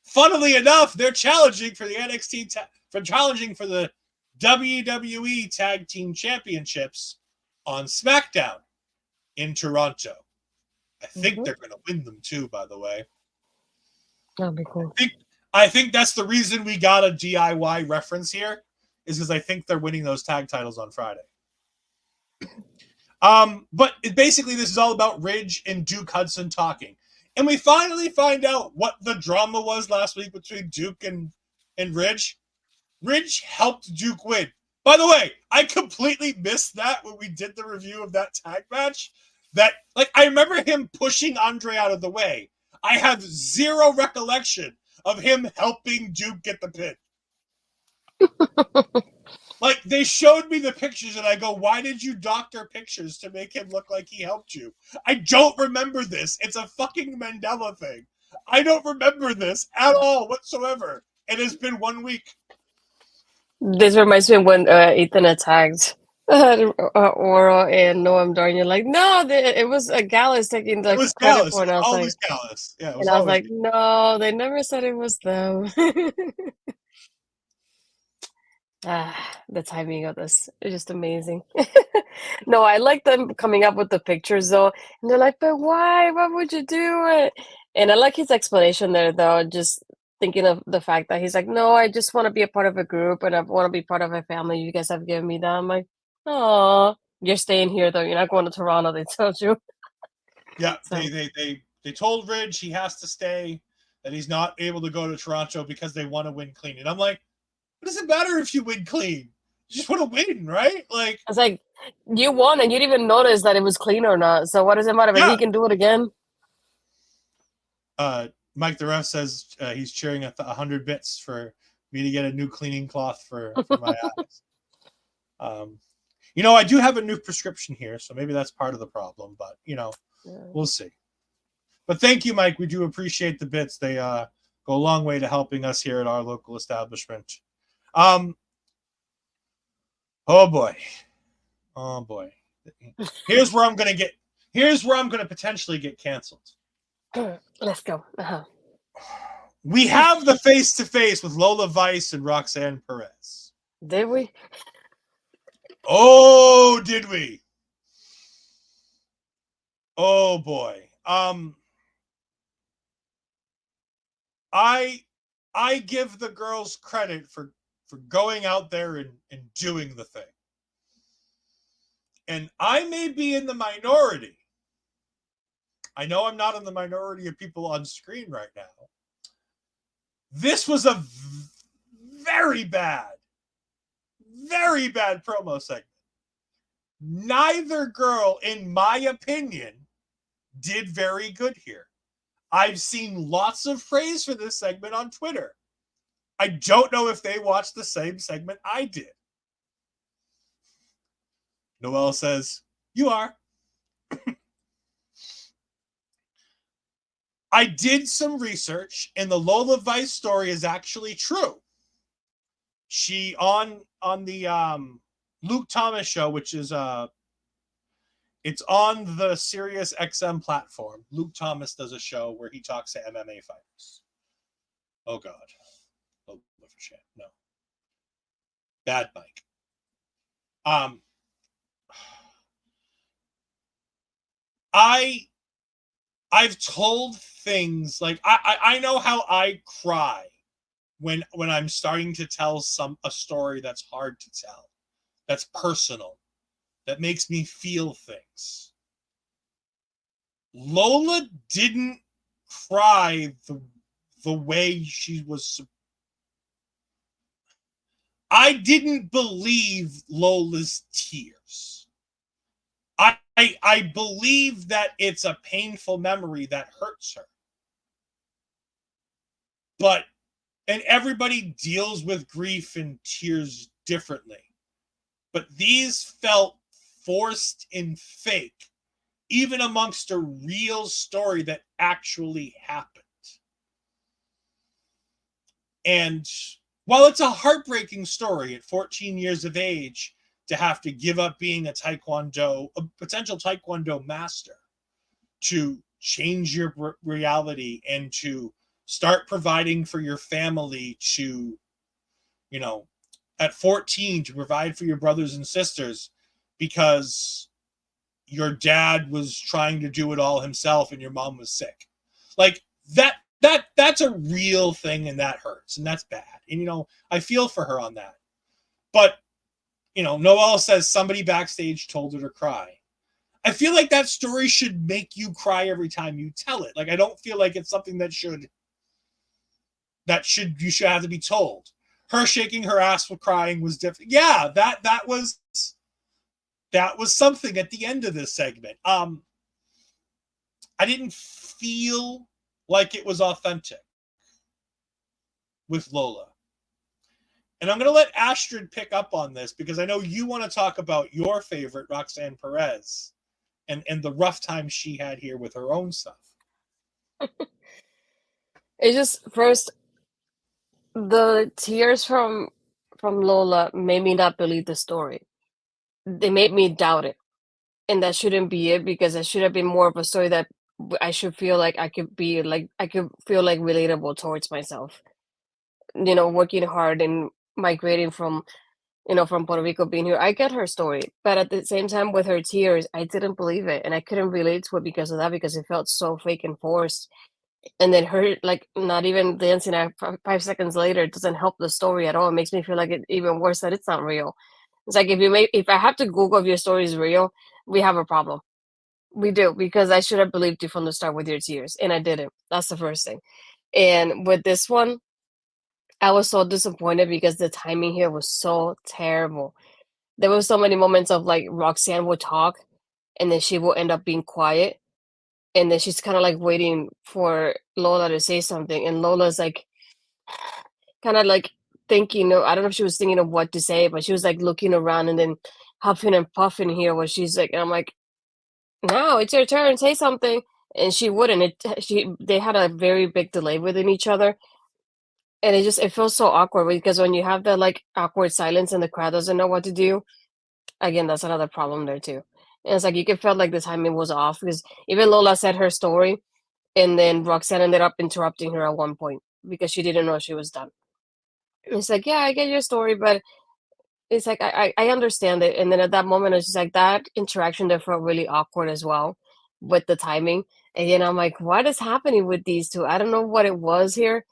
Funnily enough, they're challenging for the challenging for the WWE Tag Team Championships on SmackDown in Toronto. I think they're going to win them too, by the way. That'd be cool. I think that's the reason we got a DIY reference here, is because I think they're winning those tag titles on Friday. But basically, this is all about Ridge and Duke Hudson talking. And we finally find out what the drama was last week between Duke and Ridge. Ridge helped Duke win. By the way, I completely missed that when we did the review of that tag match. I remember him pushing Andre out of the way. I have zero recollection of him helping Duke get the pin. They showed me the pictures and I go, why did you doctor pictures to make him look like he helped you? I don't remember this. It's a fucking Mandela thing. I don't remember this at all whatsoever. It has been 1 week. This reminds me of when Ethan attacked Oro and Noam Dar. You're like, no, it was Gallus taking the credit for it. It was always Gallus. Yeah, and I was like, no, they never said it was them. The timing of this is just amazing. No, I like them coming up with the pictures though. And they're like, but why? Why would you do it? And I like his explanation there though, just thinking of the fact that he's like, no, I just want to be a part of a group and I want to be part of a family. You guys have given me that. I'm like, oh, you're staying here though. You're not going to Toronto, they told you. Yeah, so. They told Ridge he has to stay, that he's not able to go to Toronto because they want to win clean. And I'm like, what does it matter if you win clean? You just want to win, right? It's like, you won and you didn't even notice that it was clean or not. So what does it matter? But he can do it again. Mike the Ref says he's cheering 100 bits for me to get a new cleaning cloth for my eyes. I do have a new prescription here, so maybe that's part of the problem, but we'll see. But thank you, Mike. We do appreciate the bits. They go a long way to helping us here at our local establishment. Oh boy. Here's where I'm gonna potentially get canceled. Let's go. We have the face-to-face with Lola Vice and Roxanne Perez. Did we? Oh, did we? Oh boy. I give the girls credit for going out there and doing the thing. And I may be in the minority. I know I'm not in the minority of people on screen right now. This was a very bad promo segment. Neither girl, in my opinion, did very good here. I've seen lots of praise for this segment on Twitter. I don't know if they watched the same segment I did. Noel says, you are. I did some research, and the Lola Vice story is actually true. She on the Luke Thomas show, which is it's on the Sirius XM platform. Luke Thomas does a show where he talks to MMA fighters. Oh God, no. Bad Mike. I've told things like I know how I cry when I'm starting to tell a story that's hard to tell, that's personal, that makes me feel things. Lola didn't cry the way she was. I didn't believe Lola's tears. I believe that it's a painful memory that hurts her. And everybody deals with grief and tears differently. But these felt forced and fake, even amongst a real story that actually happened. And while it's a heartbreaking story at 14 years of age, to have to give up being a potential Taekwondo master, to change your reality and to start providing for your family, to, at 14, to provide for your brothers and sisters because your dad was trying to do it all himself and your mom was sick. Like that's a real thing, and that hurts, and that's bad. And, I feel for her on that. But, Noelle says somebody backstage told her to cry. I feel like that story should make you cry every time you tell it. Like, I don't feel like it's something you should have to be told. Her shaking her ass for crying was different. Yeah, that was something at the end of this segment. I didn't feel like it was authentic with Lola. And I'm going to let Astrid pick up on this because I know you want to talk about your favorite, Roxanne Perez, and the rough time she had here with her own stuff. It's just, first, the tears from Lola made me not believe the story. They made me doubt it. And that shouldn't be it, because it should have been more of a story that I should feel like I could feel like relatable towards myself. Working hard and migrating from Puerto Rico, being here. I get her story, but at the same time, with her tears, I didn't believe it, and I couldn't relate to it because of that, because it felt so fake and forced. And then her, like, not even dancing 5 seconds later doesn't help the story at all. It makes me feel like it's even worse that it's not real. It's like, if I have to Google if your story is real, we have a problem. We do, because I should have believed you from the start with your tears, and I didn't. That's the first thing. And with this one, I was so disappointed because the timing here was so terrible. There were so many moments of, like, Roxanne would talk, and then she will end up being quiet, and then she's kind of like waiting for Lola to say something, and Lola's like kind of like thinking, I don't know if she was thinking of what to say, but she was like looking around and then huffing and puffing here, where she's like, and I'm like, no, it's your turn, say something. And she wouldn't. They had a very big delay within each other, and it feels so awkward, because when you have that, like, awkward silence and the crowd doesn't know what to do, again, that's another problem there too. And it's like you could feel like the timing was off, because even Lola said her story, and then Roxanne ended up interrupting her at one point because she didn't know she was done. It's like, yeah, I get your story, but it's like I understand it. And then at that moment, it's just like that interaction that felt really awkward as well with the timing. And then I'm like, what is happening with these two? I don't know what it was here,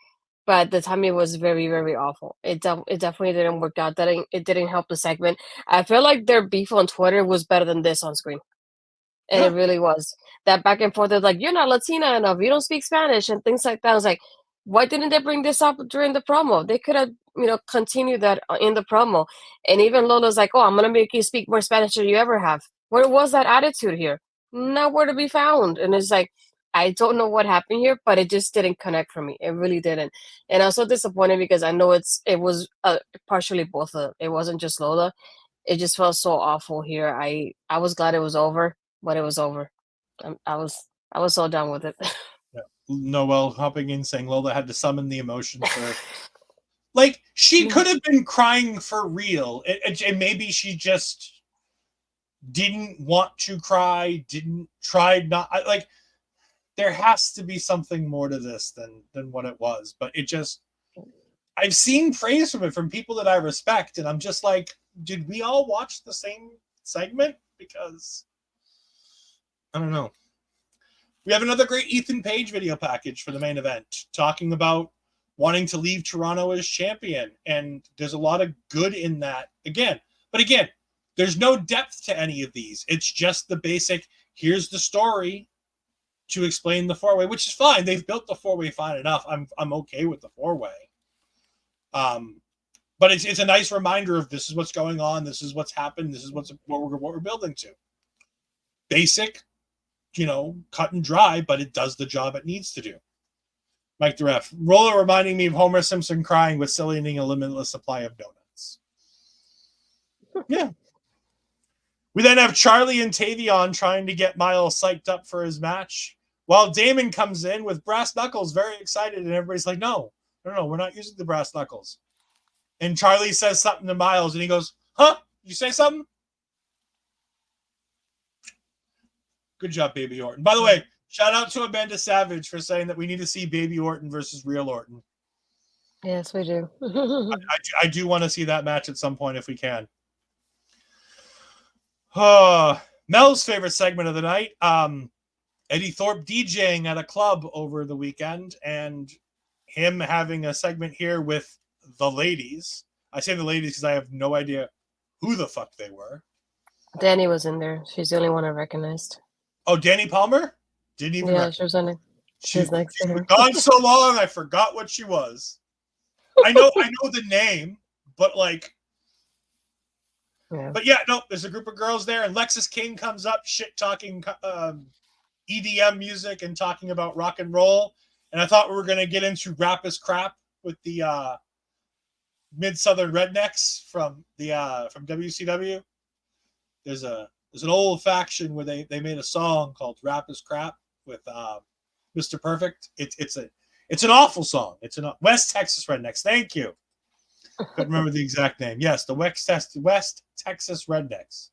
but the timing was very, very awful. It definitely didn't work out. It didn't help the segment. I feel like their beef on Twitter was better than this on screen. And it really was. That back and forth of, like, you're not Latina enough, you don't speak Spanish, and things like that. I was like, why didn't they bring this up during the promo? They could have, continued that in the promo. And even Lola's like, oh, I'm going to make you speak more Spanish than you ever have. Where was that attitude here? Nowhere to be found. And it's like, I don't know what happened here, but it just didn't connect for me. It really didn't. And I was so disappointed because I know it was partially both of them. It wasn't just Lola. It just felt so awful here. I was glad it was over, but it was over. I was so done with it. Yeah. Noelle hopping in saying Lola had to summon the emotions for like, she could have been crying for real, and maybe she just didn't want to cry, tried not, like, there has to be something more to this than what it was. But it just, I've seen praise from it from people that I respect, and I'm just like, did we all watch the same segment? Because I don't know. We have another great Ethan Page video package for the main event, talking about wanting to leave Toronto as champion, and there's a lot of good in that. Again, there's no depth to any of these. It's just the basic, here's the story to explain the four-way, which is fine. They've built the four-way fine enough. I'm okay with the four-way. But it's a nice reminder of this is what's going on, this is what's happened, this is what we're building to. Basic, cut and dry, but it does the job it needs to do. Mike the Ref. Roller reminding me of Homer Simpson crying with Silly needing a limitless supply of donuts. Yeah. We then have Charlie and Tavion trying to get Myles psyched up for his match, while Damon comes in with brass knuckles, very excited, and everybody's like, no, we're not using the brass knuckles. And Charlie says something to Myles, and he goes, huh? You say something? Good job, Baby Orton. By the way, shout out to Amanda Savage for saying that we need to see Baby Orton versus Real Orton. Yes, we do. I do want to see that match at some point if we can. Mel's favorite segment of the night, Eddie Thorpe DJing at a club over the weekend, and him having a segment here with the ladies. I say the ladies because I have no idea who the fuck they were. Danny was in there. She's the only one I recognized. Oh, Danny Palmer? Didn't even Yeah, she was on it. She was next to her. Gone so long, I forgot what she was. I know the name, but like, yeah. But yeah, no, there's a group of girls there, and Lexis King comes up, shit talking EDM music and talking about rock and roll. And I thought we were gonna get into Rap is Crap with the Mid-Southern Rednecks from WCW. There's an old faction where they made a song called Rap is Crap with Mr. Perfect. It's an awful song. It's an West Texas Rednecks. Thank you. Couldn't remember the exact name. Yes, the West Texas Rednecks.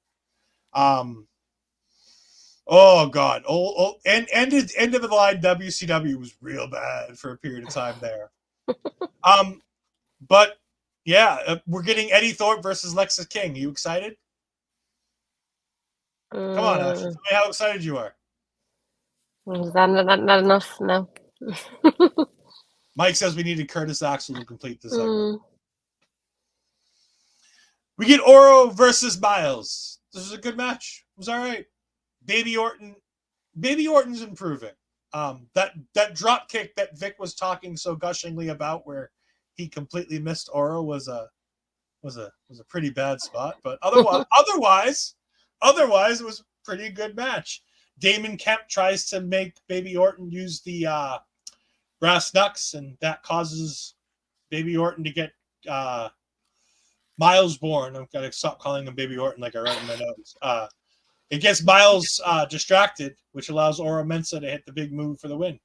Oh God. End of the line WCW was real bad for a period of time there. But yeah, we're getting Eddie Thorpe versus Lexis King. Are you excited? Come on, Ash. Tell me how excited you are. Is that not enough? No. Mike says we needed Curtis Axel to complete this segment. We get Oro versus Myles. This was a good match. It was all right. Baby Orton's improving. That drop kick that Vic was talking so gushingly about, where he completely missed Oro, was a pretty bad spot. But otherwise, it was a pretty good match. Damon Kemp tries to make Baby Orton use the brass knucks, and that causes Baby Orton to get Myles Borne. I've got to stop calling him Baby Orton like I write in my notes. It gets Myles distracted, which allows Oro Mensah to hit the big move for the win.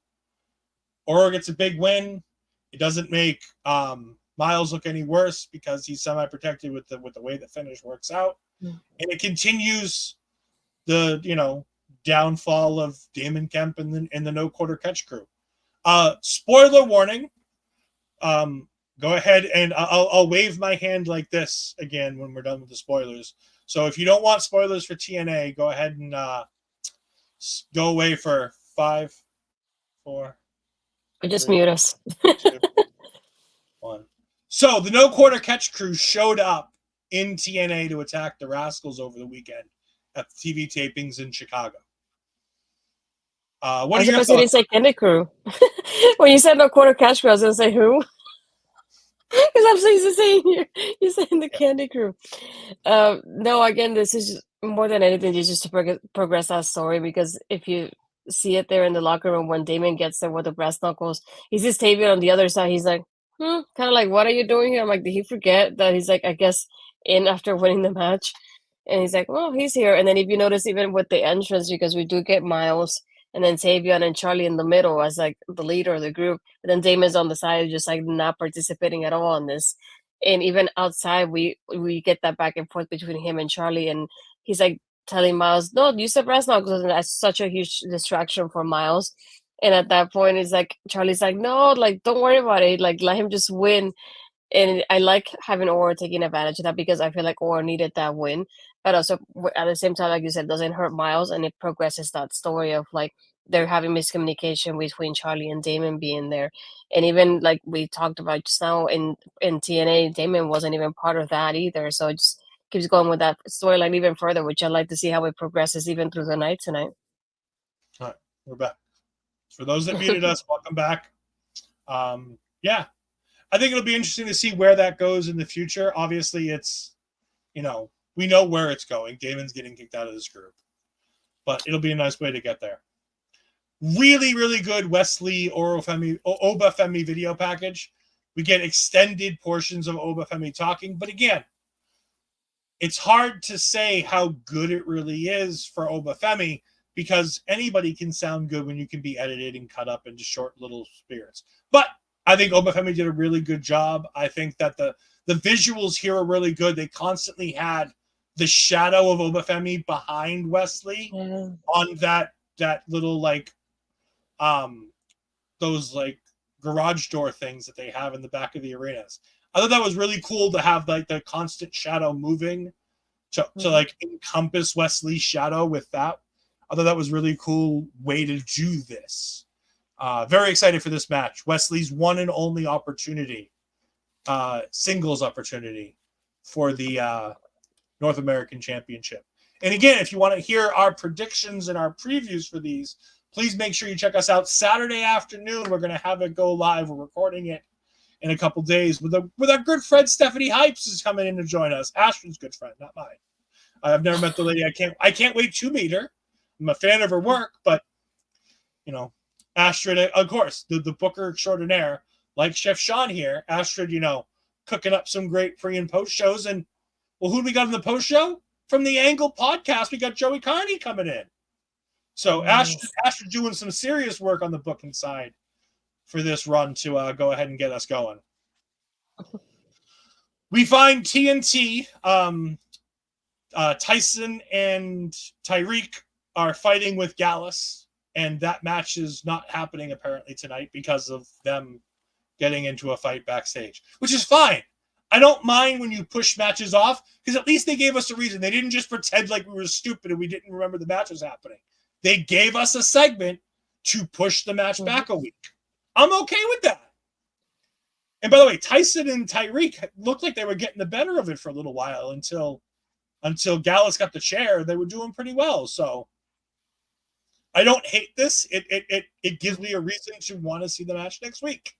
Oro gets a big win. It doesn't make Myles look any worse because he's semi-protected with the way the finish works out. And it continues the downfall of Damon Kemp and the no quarter catch crew. Spoiler warning. Go ahead and I'll wave my hand like this again when we're done with the spoilers. So if you don't want spoilers for TNA, go ahead and go away for 5, 4. Or just mute us. 2, 1. So the no quarter catch crew showed up in TNA to attack the Rascals over the weekend at the TV tapings in Chicago. What are your thoughts? You didn't say Candy Crew. When you said no quarter cash crew, I was going to say who? Because I'm so used to saying you're saying the Candy Crew. No, again, this is just, more than anything, just to progress that story, because if you see it there in the locker room when Damon gets there with the brass knuckles, he sees Tavion on the other side. He's like, kind of like, what are you doing here? I'm like, did he forget that he's like, I guess, in after winning the match? And he's like, well, he's here. And then if you notice, even with the entrance, because we do get Myles and then Tavion and Charlie in the middle as like the leader of the group, but then Damon's on the side, just like not participating at all in this. And even outside, we get that back and forth between him and Charlie, and he's like telling Myles, no, use the brass knuckles. And that's such a huge distraction for Myles. And at that point, it's like Charlie's like, no, like don't worry about it, like let him just win. And I like having Oro taking advantage of that because I feel like Oro needed that win. But also at the same time, like you said, doesn't hurt Myles, and it progresses that story of like they're having miscommunication between Charlie and Damon being there. And even like we talked about just now in TNA, Damon wasn't even part of that either. So it just keeps going with that storyline even further, which I like to see how it progresses even through the night tonight. All right, we're back. For those that muted us, welcome back. Yeah, I think it'll be interesting to see where that goes in the future. Obviously, it's, we know where it's going. Damon's getting kicked out of this group, but it'll be a nice way to get there. Really, really good Wesley Obafemi video package. We get extended portions of Obafemi talking, but again, it's hard to say how good it really is for Obafemi because anybody can sound good when you can be edited and cut up into short little spirits. But I think Obafemi did a really good job. I think that the visuals here are really good. They constantly had the shadow of Obafemi behind Wesley on that little those garage door things that they have in the back of the arenas. I thought that was really cool to have the constant shadow moving to encompass Wesley's shadow with that. I thought that was really cool way to do this. Very excited for this match. Wesley's one and only opportunity, singles opportunity for the North American Championship. And again, if you want to hear our predictions and our previews for these, please make sure you check us out Saturday afternoon. We're going to have it go live. We're recording it in a couple days with our good friend Stephanie Hypes is coming in to join us. Astrid's good friend, not mine. I've never met the lady. I can't wait to meet her. I'm a fan of her work, but Astrid, of course, the booker extraordinaire, like Chef Sean here. Astrid, cooking up some great pre and post shows. And who do we got in the post show? From the Angle podcast, we got Joey Carney coming in. So Astrid doing some serious work on the booking side for this run to go ahead and get us going. We find TNT, Tyson and Tyreek are fighting with Gallus, and that match is not happening apparently tonight because of them getting into a fight backstage, which is fine. I don't mind when you push matches off because at least they gave us a reason. They didn't just pretend like we were stupid and we didn't remember the match was happening. They gave us a segment to push the match back a week. I'm okay with that. And by the way, Tyson and Tyreek looked like they were getting the better of it for a little while until Gallus got the chair. They were doing pretty well. So I don't hate this. It gives me a reason to want to see the match next week.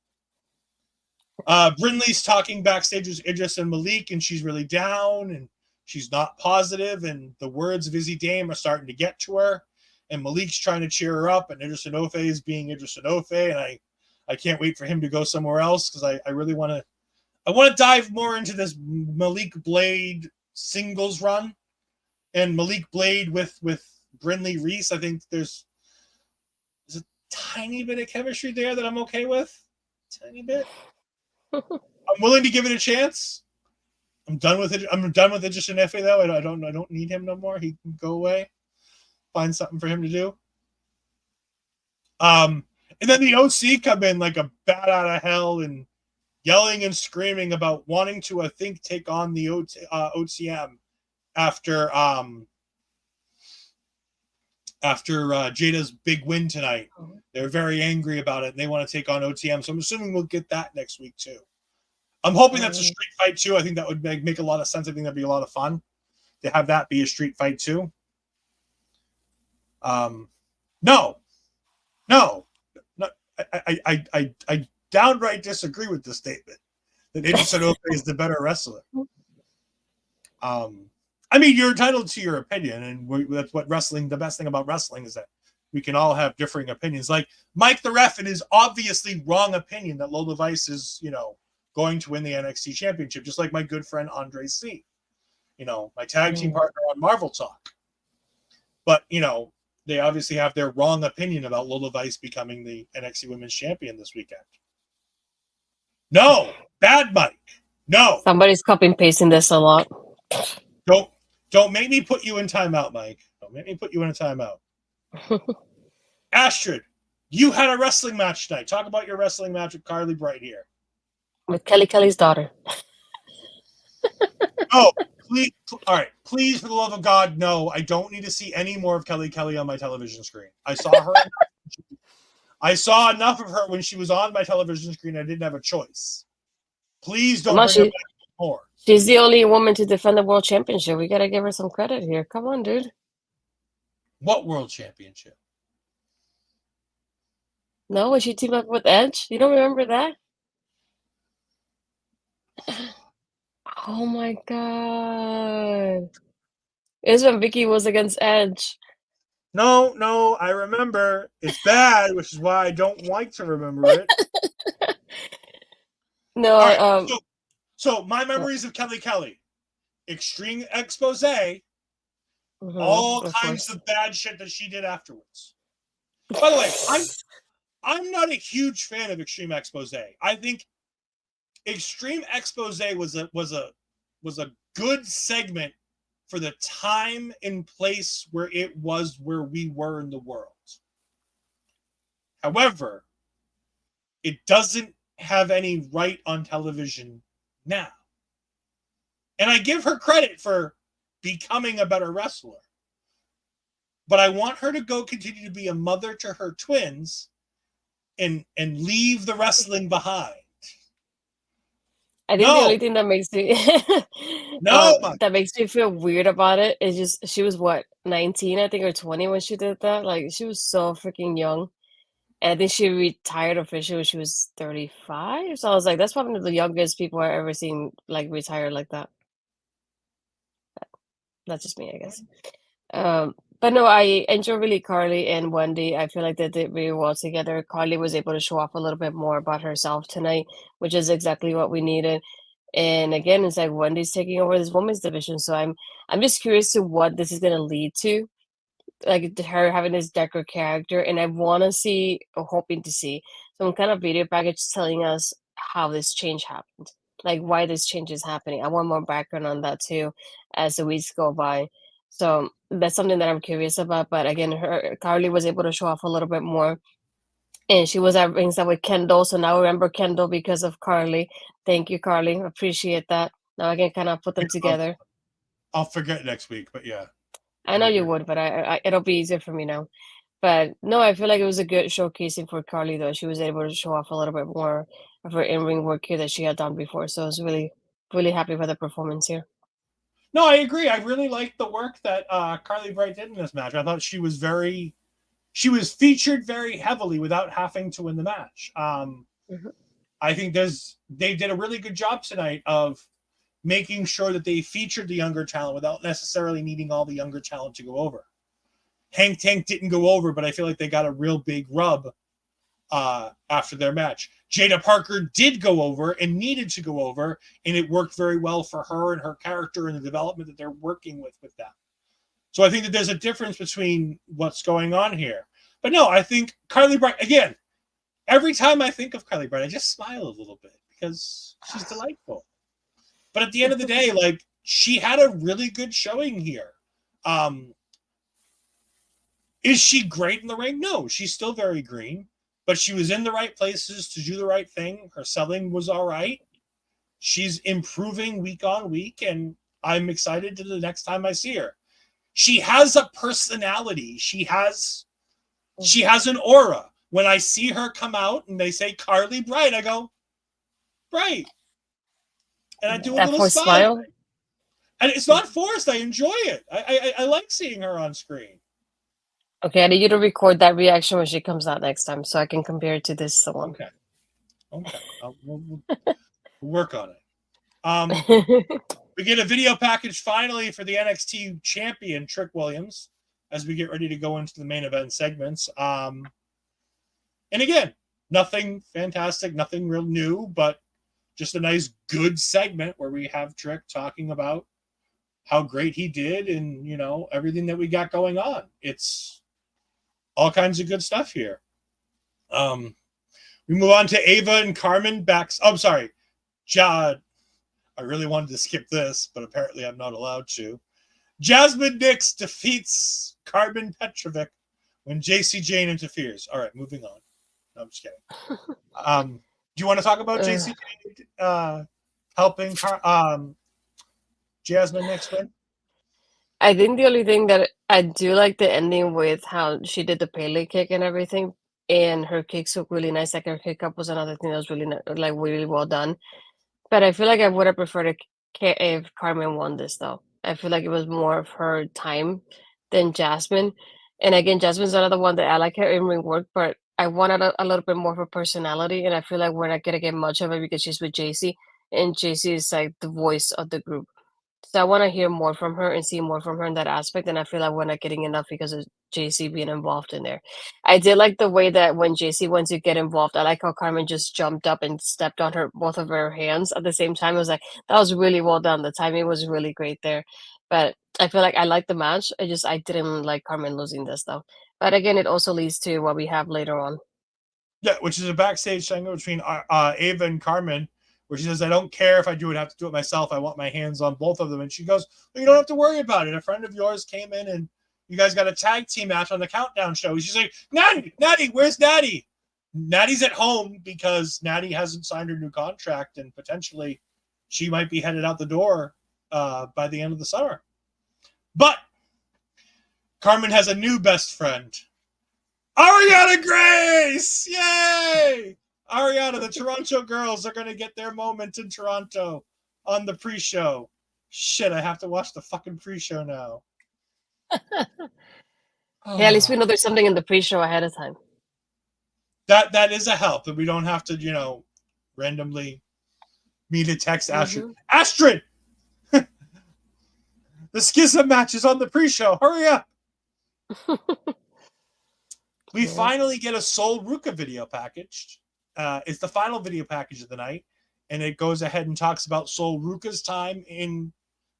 Brinley's talking backstage with Idris and Malik, and she's really down and she's not positive, and the words of Izzy Dame are starting to get to her, and Malik's trying to cheer her up, and Idris Enofe is being Idris Enofe, and I can't wait for him to go somewhere else because I really want to dive more into this Malik Blade singles run and Malik Blade with Brinley Reece. I think there's a tiny bit of chemistry there that I'm okay with. Tiny bit. I'm willing to give it a chance. I'm done with it. I'm done with Idris Enofe though. I don't need him no more. He can go away. Find something for him to do. And then the OC come in like a bat out of hell and yelling and screaming about wanting to, I think, take on the OTM after Jada's big win tonight. They're very angry about it and they want to take on OTM. So I'm assuming we'll get that next week too. I'm hoping that's a street fight too. I think that would make a lot of sense. I think that'd be a lot of fun to have that be a street fight too. No. I downright disagree with the statement that Idris Enofe is the better wrestler. I mean, you're entitled to your opinion, and that's what wrestling. The best thing about wrestling is that we can all have differing opinions. Like Mike the Ref in his obviously wrong opinion that Lola Vice is, going to win the NXT Championship, just like my good friend Andre C. My tag team partner on Marvel Talk. But they obviously have their wrong opinion about Lola Vice becoming the NXT Women's Champion this weekend. No, bad Mike. No. Somebody's copy and pasting this a lot. Don't make me put you in timeout, Mike. Don't make me put you in a timeout. Astrid, you had a wrestling match tonight. Talk about your wrestling match with Carlee Bright here. With Kelly's daughter. Oh, please! All right, please, for the love of God, no! I don't need to see any more of Kelly on my television screen. I saw her. I saw enough of her when she was on my television screen. I didn't have a choice. Please don't bring her back more. She's the only woman to defend the world championship. We gotta give her some credit here. Come on, dude. What world championship? No, when she teamed up with Edge? You don't remember that? Oh my god. It was when Vicky was against Edge. No, I remember. It's bad, which is why I don't like to remember it. No, All right, so my memories of Kelly. Extreme expose, all kinds of bad shit that she did afterwards. By the way, I'm not a huge fan of Extreme Expose. I think Extreme Expose was a good segment for the time and place where it was where we were in the world. However, it doesn't have any right on television now. And I give her credit for becoming a better wrestler. But I want her to continue to be a mother to her twins and leave the wrestling behind. I think the only thing that makes me that makes me feel weird about it is just she was what, 19, I think, or 20 when she did that. Like, she was so freaking young. And I think she retired officially when she was 35. So I was like, that's probably the youngest people I've ever seen like retire like that. That's just me, I guess. But no, I enjoy really Carlee and Wendy. I feel like they did really well together. Carlee was able to show off a little bit more about herself tonight, which is exactly what we needed. And again, it's like Wendy's taking over this women's division. So I'm just curious to what this is gonna lead to. Like her having this darker character, and I wanna see or hoping to see some kind of video package telling us how this change happened. Like why this change is happening. I want more background on that too as the weeks go by. So that's something that I'm curious about. But again, Carlee was able to show off a little bit more. And she was at ringside with Kendall. So now I remember Kendall because of Carlee. Thank you, Carlee. Appreciate that. Now I can kind of put them together. I'll forget next week, but yeah. I know you would, but I it'll be easier for me now. But no, I feel like it was a good showcasing for Carlee, though. She was able to show off a little bit more of her in-ring work here that she had done before. So I was really, really happy with the performance here. No, I agree. I really liked the work that Carlee Bright did in this match. I thought she was featured very heavily without having to win the match. I think they did a really good job tonight of making sure that they featured the younger talent without necessarily needing all the younger talent to go over. Hank Tank didn't go over, but I feel like they got a real big rub after their match. Jaida Parker did go over and needed to go over, and it worked very well for her and her character and the development that they're working with them. So I think that there's a difference between what's going on here. But no, I think Carlee Bright, again, every time I think of Carlee Bright, I just smile a little bit because she's delightful. But at the end of the day, like, she had a really good showing here. Is she great in the ring? No, she's still very green. But she was in the right places to do the right thing. Her selling was all right. She's improving week on week, and I'm excited to the next time I see her. She has a personality. She has an aura. When I see her come out and they say Carlee Bright, I go, Bright. And I do a little smile. And it's not forced. I enjoy it. I like seeing her on screen. Okay, I need you to record that reaction when she comes out next time so I can compare it to this one. Okay. We'll work on it. We get a video package finally for the NXT champion, Trick Williams, as we get ready to go into the main event segments. And again, nothing fantastic, nothing real new, but just a nice, good segment where we have Trick talking about how great he did and, you know, everything that we got going on. It's all kinds of good stuff here. We move on to Ava and Karmen back. Oh, I'm sorry. I really wanted to skip this, but apparently I'm not allowed to. Jazmyn Nix defeats Karmen Petrovic when Jacy Jayne interferes. All right, moving on. No, I'm just kidding. Do you want to talk about Jacy helping Jazmyn next win? I think the only thing that I do like the ending with how she did the Pele kick and everything, and her kicks look really nice. Like her kick up was another thing that was really like really well done. But I feel like I would have preferred if Karmen won this though. I feel like it was more of her time than Jazmyn. And again, Jazmyn's another one that I like her in ring work, but I wanted a little bit more of her personality, and I feel like we're not gonna get much of it because she's with Jacy, and Jacy is like the voice of the group. So I want to hear more from her and see more from her in that aspect. And I feel like we're not getting enough because of Jacy being involved in there. I did like the way that when Jacy went to get involved, I like how Karmen just jumped up and stepped on her both of her hands at the same time. I was like, that was really well done. The timing was really great there. But I feel like I liked the match. I didn't like Karmen losing this though. But again, it also leads to what we have later on. Yeah, which is a backstage segment between Ava and Karmen, where she says, I don't care if I have to do it myself. I want my hands on both of them. And she goes, well, you don't have to worry about it. A friend of yours came in and you guys got a tag team match on the Countdown show. She's like, Natty, where's Natty? Natty's at home because Natty hasn't signed her new contract and potentially she might be headed out the door by the end of the summer. But Karmen has a new best friend. Ariana Grace! Yay! Ariana, the Toronto girls are going to get their moment in Toronto on the pre-show. Shit, I have to watch the fucking pre-show now. Hey, at least we know there's something in the pre-show ahead of time. That is a help, and we don't have to, randomly me to text Astrid. Mm-hmm. Astrid! The Schism match is on the pre-show. Hurry up! We finally get a Sol Ruca video packaged. It's the final video package of the night, and it goes ahead and talks about Sol Ruca's time in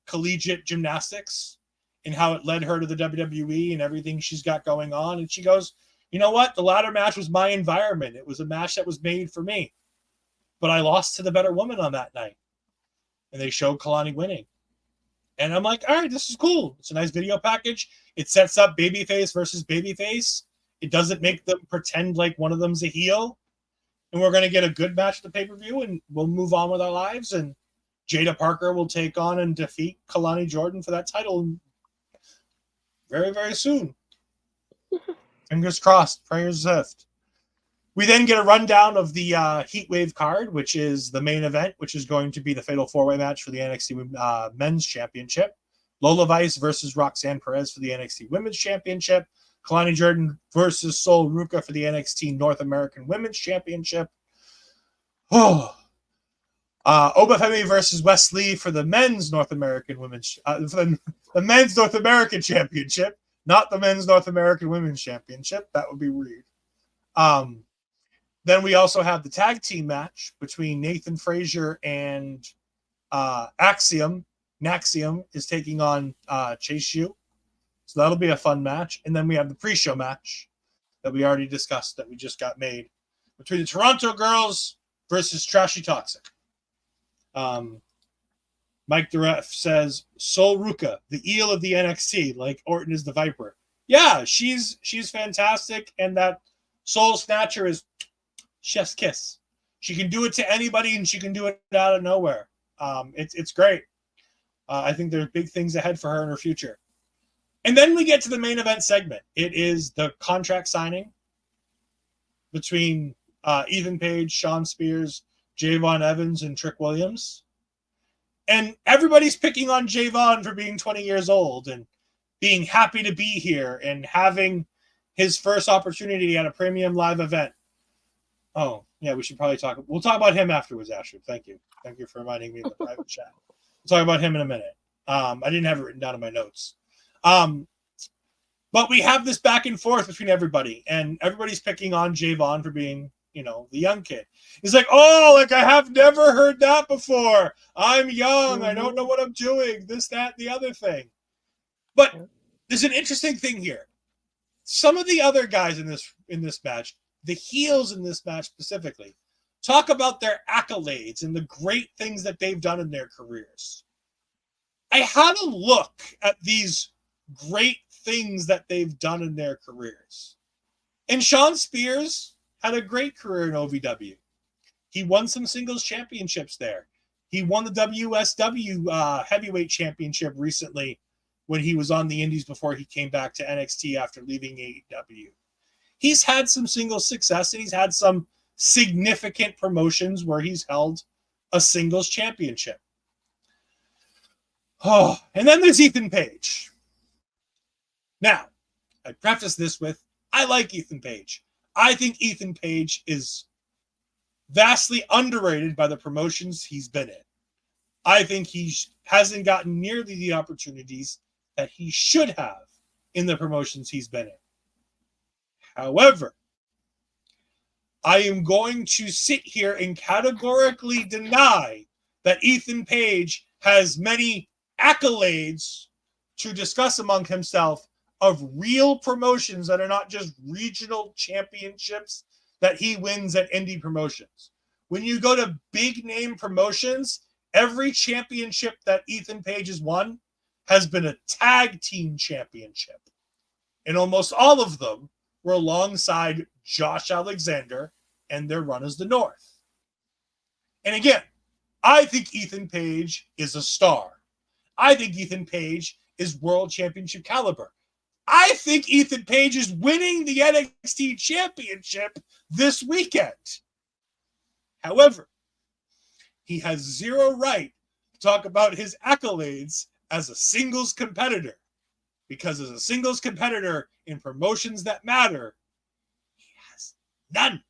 collegiate gymnastics and how it led her to the WWE and everything she's got going on. And she goes, you know what? The ladder match was my environment. It was a match that was made for me. But I lost to the better woman on that night. And they showed Kalani winning. And I'm like, all right, this is cool. It's a nice video package. It sets up babyface versus babyface. It doesn't make them pretend like one of them's a heel. And we're going to get a good match at the pay-per-view, and we'll move on with our lives. And Jaida Parker will take on and defeat Kalani Jordan for that title very, very soon. Fingers crossed. Prayers lift. We then get a rundown of the Heatwave card, which is the main event, which is going to be the Fatal 4-Way match for the NXT Men's Championship. Lola Vice versus Roxanne Perez for the NXT Women's Championship. Kalani Jordan versus Sol Ruca for the NXT North American Women's Championship. Oba Femi versus Wes Lee for the Men's North American Women's the Men's North American Championship, not the Men's North American Women's Championship. That would be weird. Then we also have the tag team match between Nathan Frazier and Axiom. Naxium is taking on Chase U. So that'll be a fun match. And then we have the pre-show match that we already discussed that we just got made between the Toronto girls versus Trashy Toxic. Mike the Ref says, Sol Ruca, the eel of the NXT, like Orton is the Viper. Yeah, she's fantastic. And that Soul Snatcher is chef's kiss. She can do it to anybody and she can do it out of nowhere. It's great. I think there's big things ahead for her in her future. And then we get to the main event segment. It is the contract signing between Ethan Page, Sean Spears, Javon Evans, and Trick Williams. And everybody's picking on Javon for being 20 years old and being happy to be here and having his first opportunity at a premium live event. Oh, yeah, we should probably talk. We'll talk about him afterwards, Astrid. Thank you. Thank you for reminding me in the private chat. We'll talk about him in a minute. I didn't have it written down in my notes. But we have this back and forth between everybody, and everybody's picking on Javon for being, the young kid. He's like, I have never heard that before. I'm young. Mm-hmm. I don't know what I'm doing. This, that, the other thing. But there's an interesting thing here. Some of the other guys in this match, the heels in this match specifically, talk about their accolades and the great things that they've done in their careers. I had a look at these great things that they've done in their careers. And Sean Spears had a great career in OVW. He won some singles championships there. He won the WSW heavyweight championship recently when he was on the Indies before he came back to NXT after leaving AEW. He's had some singles success, and he's had some significant promotions where he's held a singles championship. Oh, and then there's Ethan Page. Now, I preface this with, I like Ethan Page. I think Ethan Page is vastly underrated by the promotions he's been in. I think he hasn't gotten nearly the opportunities that he should have in the promotions he's been in. However, I am going to sit here and categorically deny that Ethan Page has many accolades to discuss among himself of real promotions that are not just regional championships that he wins at indie promotions. When you go to big name promotions, every championship that Ethan Page has won has been a tag team championship. And almost all of them were alongside Josh Alexander and their run as the North. And again, I think Ethan Page is a star. I think Ethan Page is world championship caliber. I think Ethan Page is winning the NXT championship this weekend. However, he has zero right to talk about his accolades as a singles competitor, because as a singles competitor in promotions that matter, he has none.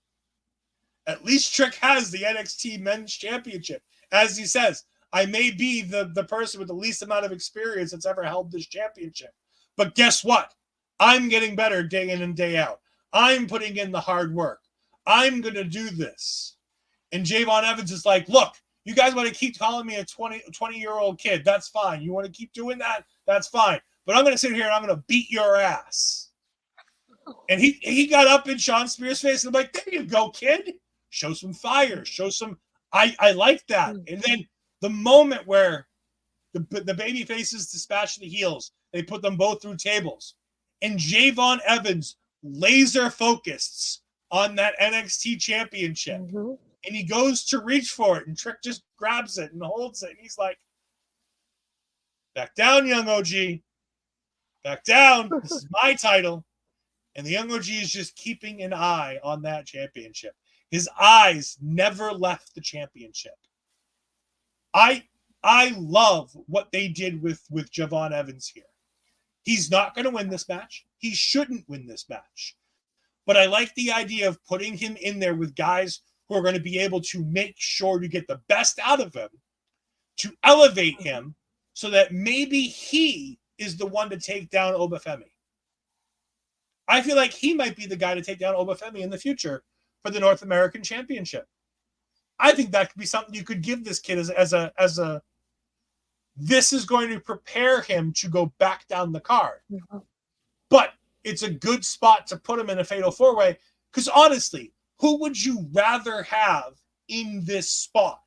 At least Trick has the NXT Men's Championship. As he says, I may be the person with the least amount of experience that's ever held this championship. But guess what? I'm getting better day in and day out. I'm putting in the hard work. I'm going to do this. And Javon Evans is like, look, you guys want to keep calling me a 20-year-old kid. That's fine. You want to keep doing that? That's fine. But I'm going to sit here and I'm going to beat your ass. And he got up in Sean Spears' face and I'm like, there you go, kid. Show some fire. Show some. I like that. And then the moment where the baby faces dispatch the heels, they put them both through tables. And Javon Evans laser focuses on that NXT championship. Mm-hmm. And he goes to reach for it, and Trick just grabs it and holds it. And he's like, back down, young OG. Back down. This is my title. And the young OG is just keeping an eye on that championship. His eyes never left the championship. I love what they did with Javon Evans here. He's not going to win this match. He shouldn't win this match. But I like the idea of putting him in there with guys who are going to be able to make sure to get the best out of him, to elevate him, so that maybe he is the one to take down Obafemi. I feel like he might be the guy to take down Obafemi in the future for the North American Championship. I think that could be something you could give this kid as a this is going to prepare him to go back down the card. Mm-hmm. But it's a good spot to put him in a fatal four-way, because honestly, who would you rather have in this spot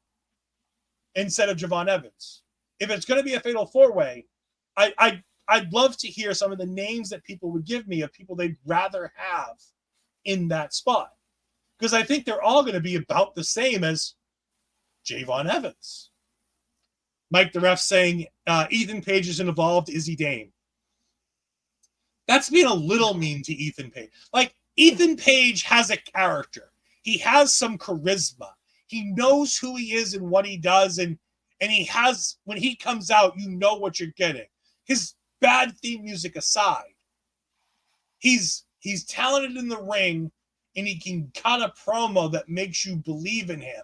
instead of Javon Evans? If it's going to be a fatal four-way, I'd love to hear some of the names that people would give me of people they'd rather have in that spot. Because I think they're all going to be about the same as Javon Evans. Mike the Ref saying, Ethan Page is involved, Izzy Dame. That's being a little mean to Ethan Page. Like, Ethan Page has a character. He has some charisma. He knows who he is and what he does. And he has, when he comes out, you know what you're getting. His bad theme music aside, he's talented in the ring, and he can cut a promo that makes you believe in him.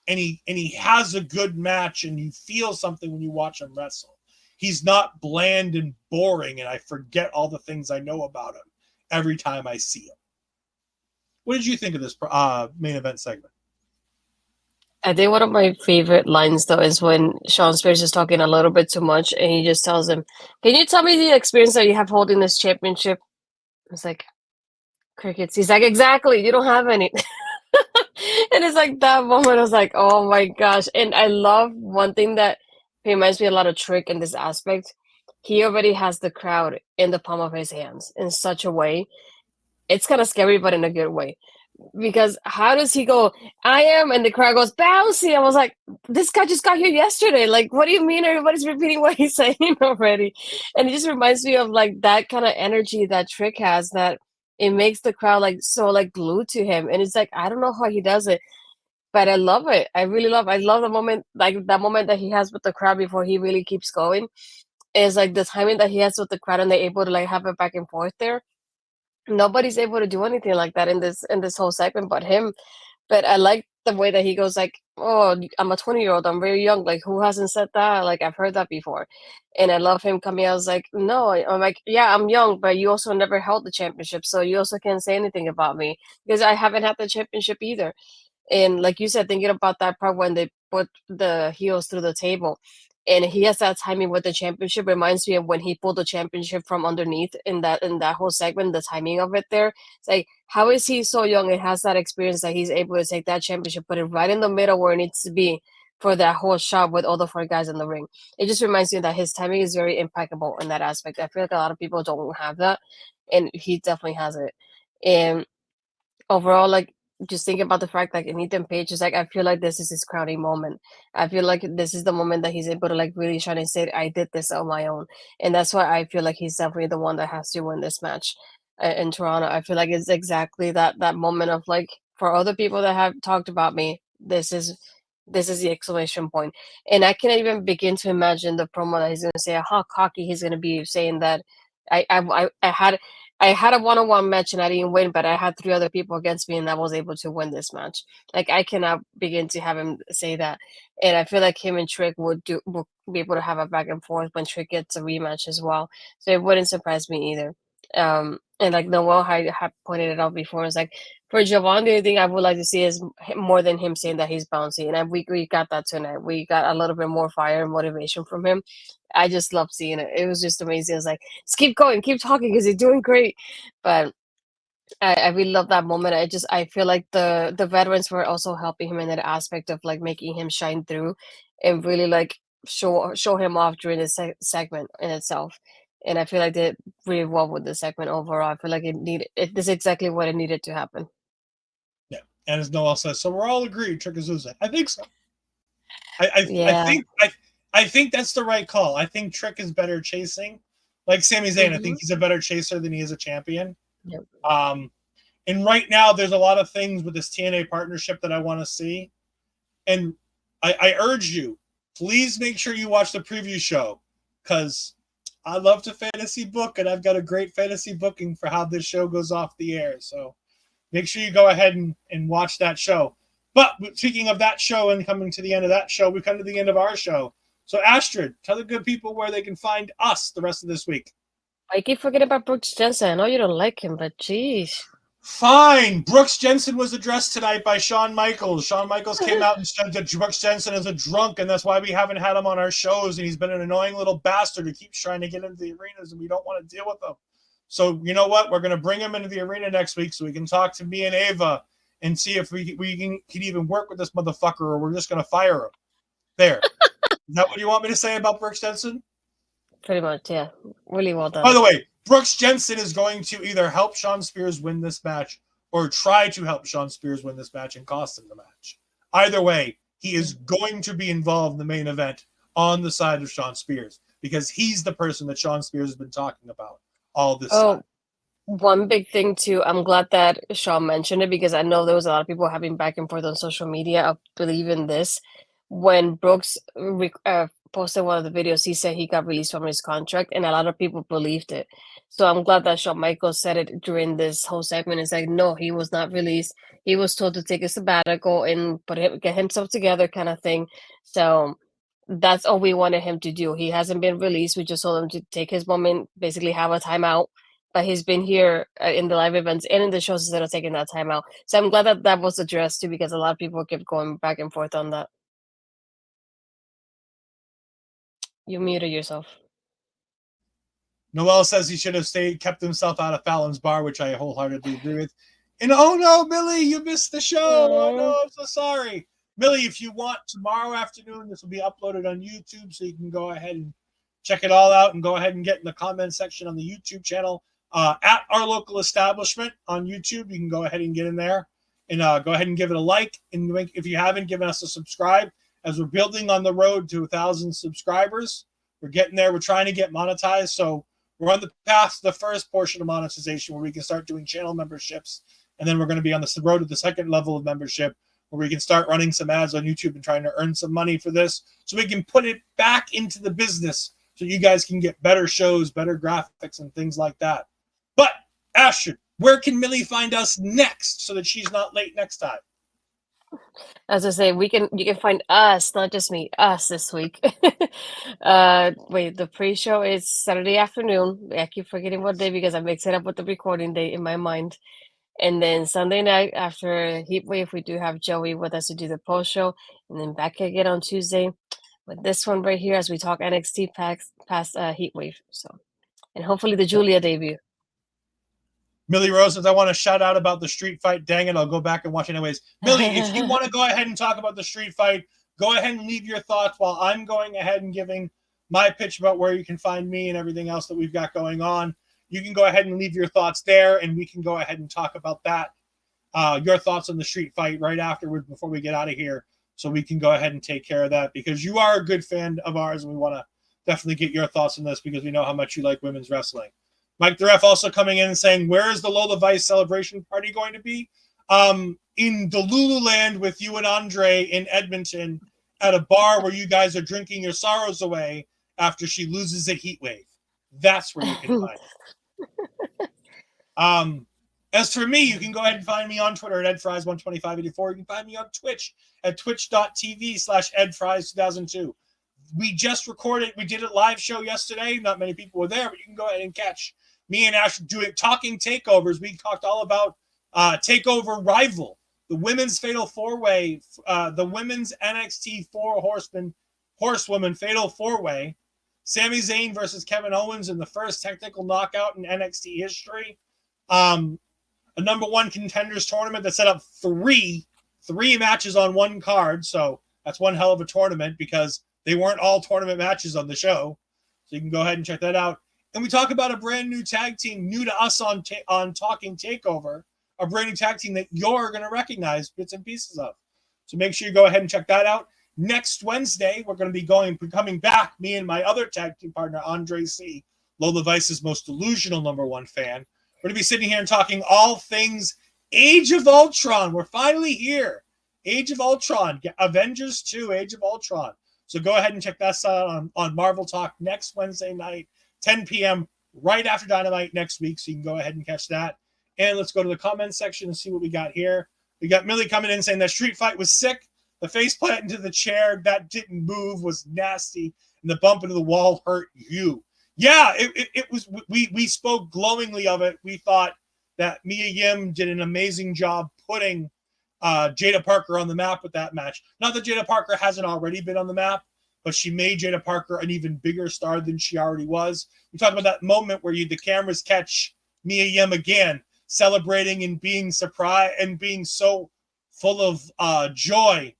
And he has a good match, and you feel something when you watch him wrestle. He's not bland and boring, and I forget all the things I know about him every time I see him. What did you think of this main event segment? I think one of my favorite lines, though, is when Sean Spears is talking a little bit too much, and he just tells him, can you tell me the experience that you have holding this championship? It's like, crickets. He's like, exactly, you don't have any. And it's like that moment, I was like, oh my gosh. And I love one thing that reminds me a lot of Trick in this aspect. He already has the crowd in the palm of his hands in such a way. It's kind of scary, but in a good way. because how does he go, I am, and the crowd goes, bouncy. I was like, this guy just got here yesterday. Like, what do you mean everybody's repeating what he's saying already? And it just reminds me of like that kind of energy that Trick has, that it makes the crowd like so like glued to him. And it's like, I don't know how he does it, but I love it. I really love I love the moment, like that moment that he has with the crowd before he really keeps going. Is like the timing that he has with the crowd, and they're able to like have it back and forth there. Nobody's able to do anything like that in this whole segment but him. But I like the way that he goes like, "Oh, I'm a 20-year-old. I'm very young. Like, who hasn't said that? Like, I've heard that before." And I love him coming out. I was like, "No, I'm like, yeah, I'm young, but you also never held the championship, so you also can't say anything about me because I haven't had the championship either." And like you said, thinking about that part when they put the heels through the table, and he has that timing with the championship, reminds me of when he pulled the championship from underneath in that whole segment, the timing of it there. It's like, how is he so young and has that experience that he's able to take that championship, put it right in the middle where it needs to be for that whole shot with all the four guys in the ring. It just reminds me that his timing is very impeccable in that aspect. I feel like a lot of people don't have that, and he definitely has it. And overall, like, just thinking about the fact like Ethan Page is like, I feel like this is his crowning moment. I feel like this is the moment that he's able to like really shine and say, I did this on my own. And that's why I feel like he's definitely the one that has to win this match in Toronto. I feel like it's exactly that moment of like, for other people that have talked about me, this is the exclamation point. And I can't even begin to imagine the promo that he's gonna say, how cocky he's gonna be saying that I had a one-on-one match and I didn't win, but I had three other people against me and I was able to win this match. Like, I cannot begin to have him say that. And I feel like him and Trick would be able to have a back and forth when Trick gets a rematch as well. So it wouldn't surprise me either. And like Noel had pointed it out before, it's like, for Javon, the only thing I would like to see is more than him saying that he's bouncy. And we got that tonight. We got a little bit more fire and motivation from him. I just love seeing it. It was just amazing. It's like, just keep going, keep talking because you're doing great. But I really love that moment. I feel like the veterans were also helping him in that aspect of like making him shine through and really like show him off during the segment in itself. And I feel like they did really well with the segment overall. I feel like this is exactly what it needed to happen. Yeah, and as Noel says, so we're all agreed Trick is losing. I think so. Yeah. I think that's the right call. I think Trick is better chasing. Like Sami Zayn, I think he's a better chaser than he is a champion. Yep. And right now, there's a lot of things with this TNA partnership that I want to see. And I urge you, please make sure you watch the preview show, because I love to fantasy book, and I've got a great fantasy booking for how this show goes off the air. So make sure you go ahead and watch that show. But speaking of that show and coming to the end of that show, we come to the end of our show. So Astrid, tell the good people where they can find us the rest of this week. I keep forgetting about Brooks Jensen. I know you don't like him, but jeez. Fine. Brooks Jensen was addressed tonight by Shawn Michaels. Shawn Michaels came out and said that Brooks Jensen is a drunk, and that's why we haven't had him on our shows, and he's been an annoying little bastard who keeps trying to get into the arenas, and we don't want to deal with him. So you know what? We're going to bring him into the arena next week so we can talk to me and Ava and see if we can even work with this motherfucker, or we're just going to fire him. There. Is that what you want me to say about Brooks Jensen? Pretty much, yeah. Really well done. By the way, Brooks Jensen is going to either help Shawn Spears win this match or try to help Shawn Spears win this match and cost him the match. Either way, he is going to be involved in the main event on the side of Shawn Spears, because he's the person that Shawn Spears has been talking about all this time. One big thing too, I'm glad that Shawn mentioned it, because I know there was a lot of people having back and forth on social media of believing this. When Brooks posted one of the videos, he said he got released from his contract, and a lot of people believed it. So I'm glad that Shawn Michaels said it during this whole segment. It's like, no, he was not released. He was told to take a sabbatical and get himself together, kind of thing. So that's all we wanted him to do. He hasn't been released. We just told him to take his moment, basically have a timeout. But he's been here in the live events and in the shows instead of taking that time out. So I'm glad that that was addressed too, because a lot of people kept going back and forth on that. You muted yourself. Noel says he should have kept himself out of Fallon's bar, which I wholeheartedly agree with. And oh no, Millie, you missed the show. Oh no, I'm so sorry. Millie, if you want, tomorrow afternoon, this will be uploaded on YouTube, so you can go ahead and check it all out and go ahead and get in the comment section on the YouTube channel at our local establishment on YouTube. You can go ahead and get in there. and go ahead and give it a like. And if you haven't given us a subscribe, as we're building on the road to 1,000 subscribers, we're getting there. We're trying to get monetized. So we're on the path to the first portion of monetization where we can start doing channel memberships. And then we're going to be on the road to the second level of membership where we can start running some ads on YouTube and trying to earn some money for this so we can put it back into the business so you guys can get better shows, better graphics, and things like that. But, Astrid, where can Millie find us next so that she's not late next time? As I say, you can find us, not just me, us this week. Wait, the pre-show is Saturday afternoon. I keep forgetting what day because I mix it up with the recording date in my mind. And then Sunday night after Heatwave, we do have Joey with us to do the post show, and then back again on Tuesday with this one right here as we talk NXT past Heatwave. So, and hopefully the Julia debut. Millie Rose says, I want to shout out about the street fight. Dang it, I'll go back and watch anyways. Millie, if you want to go ahead and talk about the street fight, go ahead and leave your thoughts while I'm going ahead and giving my pitch about where you can find me and everything else that we've got going on. You can go ahead and leave your thoughts there, and we can go ahead and talk about that. Your thoughts on the street fight right afterwards before we get out of here, so we can go ahead and take care of that because you are a good fan of ours, and we want to definitely get your thoughts on this because we know how much you like women's wrestling. Mike the Ref also coming in and saying, where is the Lola Vice celebration party going to be? In the Lululand with you and Andre in Edmonton at a bar where you guys are drinking your sorrows away after she loses a heat wave. That's where you can find it. As for me, you can go ahead and find me on Twitter at edfries12584. You can find me on Twitch at twitch.tv/edfries2002. We just recorded, we did a live show yesterday. Not many people were there, but you can go ahead and catch me and Ash doing talking takeovers. We talked all about Takeover Rival, the women's fatal four-way, the women's NXT horsewoman fatal four-way, Sami Zayn versus Kevin Owens in the first technical knockout in NXT history. A number one contenders tournament that set up three matches on one card. So that's one hell of a tournament because they weren't all tournament matches on the show. So you can go ahead and check that out. And we talk about a brand new tag team, new to us on Talking Takeover, a brand new tag team that you're going to recognize bits and pieces of. So make sure you go ahead and check that out. Next Wednesday, we're going to be coming back, me and my other tag team partner, Andre C., Lola Vice's most delusional number one fan. We're going to be sitting here and talking all things Age of Ultron. We're finally here. Age of Ultron. Avengers 2, Age of Ultron. So go ahead and check that out on Marvel Talk next Wednesday night, 10 p.m., right after Dynamite next week. So you can go ahead and catch that. And let's go to the comment section and see what we got here. We got Millie coming in saying that street fight was sick. The face plant into the chair that didn't move was nasty. And the bump into the wall hurt you. Yeah, it was. We spoke glowingly of it. We thought that Mia Yim did an amazing job putting Jaida Parker on the map with that match. Not that Jaida Parker hasn't already been on the map, but she made Jaida Parker an even bigger star than she already was. We talked about that moment where the cameras catch Mia Yim again, celebrating and being surprised and being so full of joy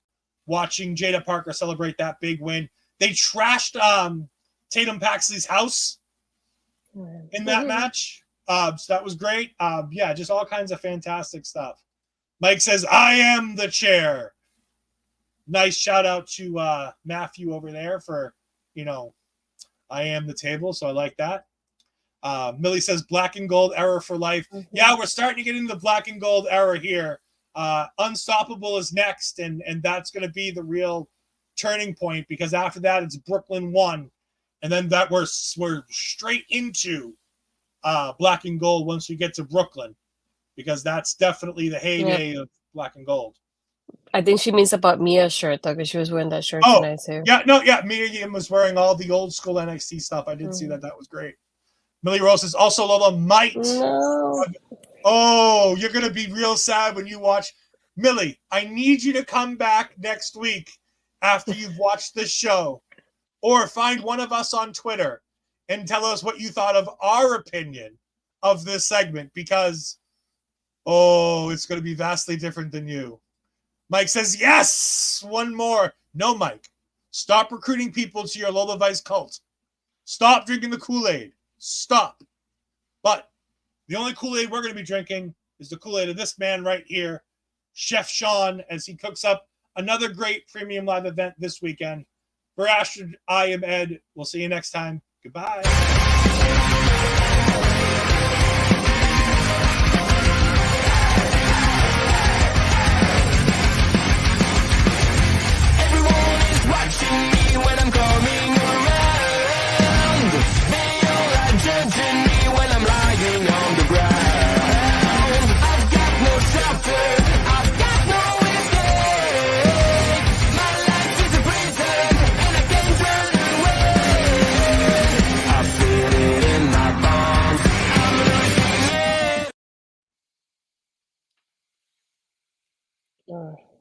watching Jaida Parker celebrate that big win. They trashed Tatum Paxley's house in that match. So that was great. Yeah, just all kinds of fantastic stuff. Mike says, I am the chair. Nice shout out to Matthew over there for, I am the table. So I like that. Millie says, black and gold era for life. Yeah, we're starting to get into the black and gold era here. Unstoppable is next. And that's going to be the real turning point because after that, it's Brooklyn 1. And then that we're straight into black and gold once we get to Brooklyn, because that's definitely the heyday of black and gold. I think she means about Mia's shirt though, because she was wearing that shirt tonight too. Yeah. Mia Yim was wearing all the old school NXT stuff. I did see that. That was great. Millie Rose says also Lola might. No. Oh, you're gonna be real sad when you watch. Millie, I need you to come back next week after you've watched this show. Or find one of us on Twitter and tell us what you thought of our opinion of this segment because, it's going to be vastly different than you. Mike says, yes, one more. No, Mike. Stop recruiting people to your Lola Vice cult. Stop drinking the Kool-Aid. Stop. But the only Kool-Aid we're going to be drinking is the Kool-Aid of this man right here, Chef Sean as he cooks up another great premium live event this weekend. For Astrid, I am Ed. We'll see you next time. Goodbye.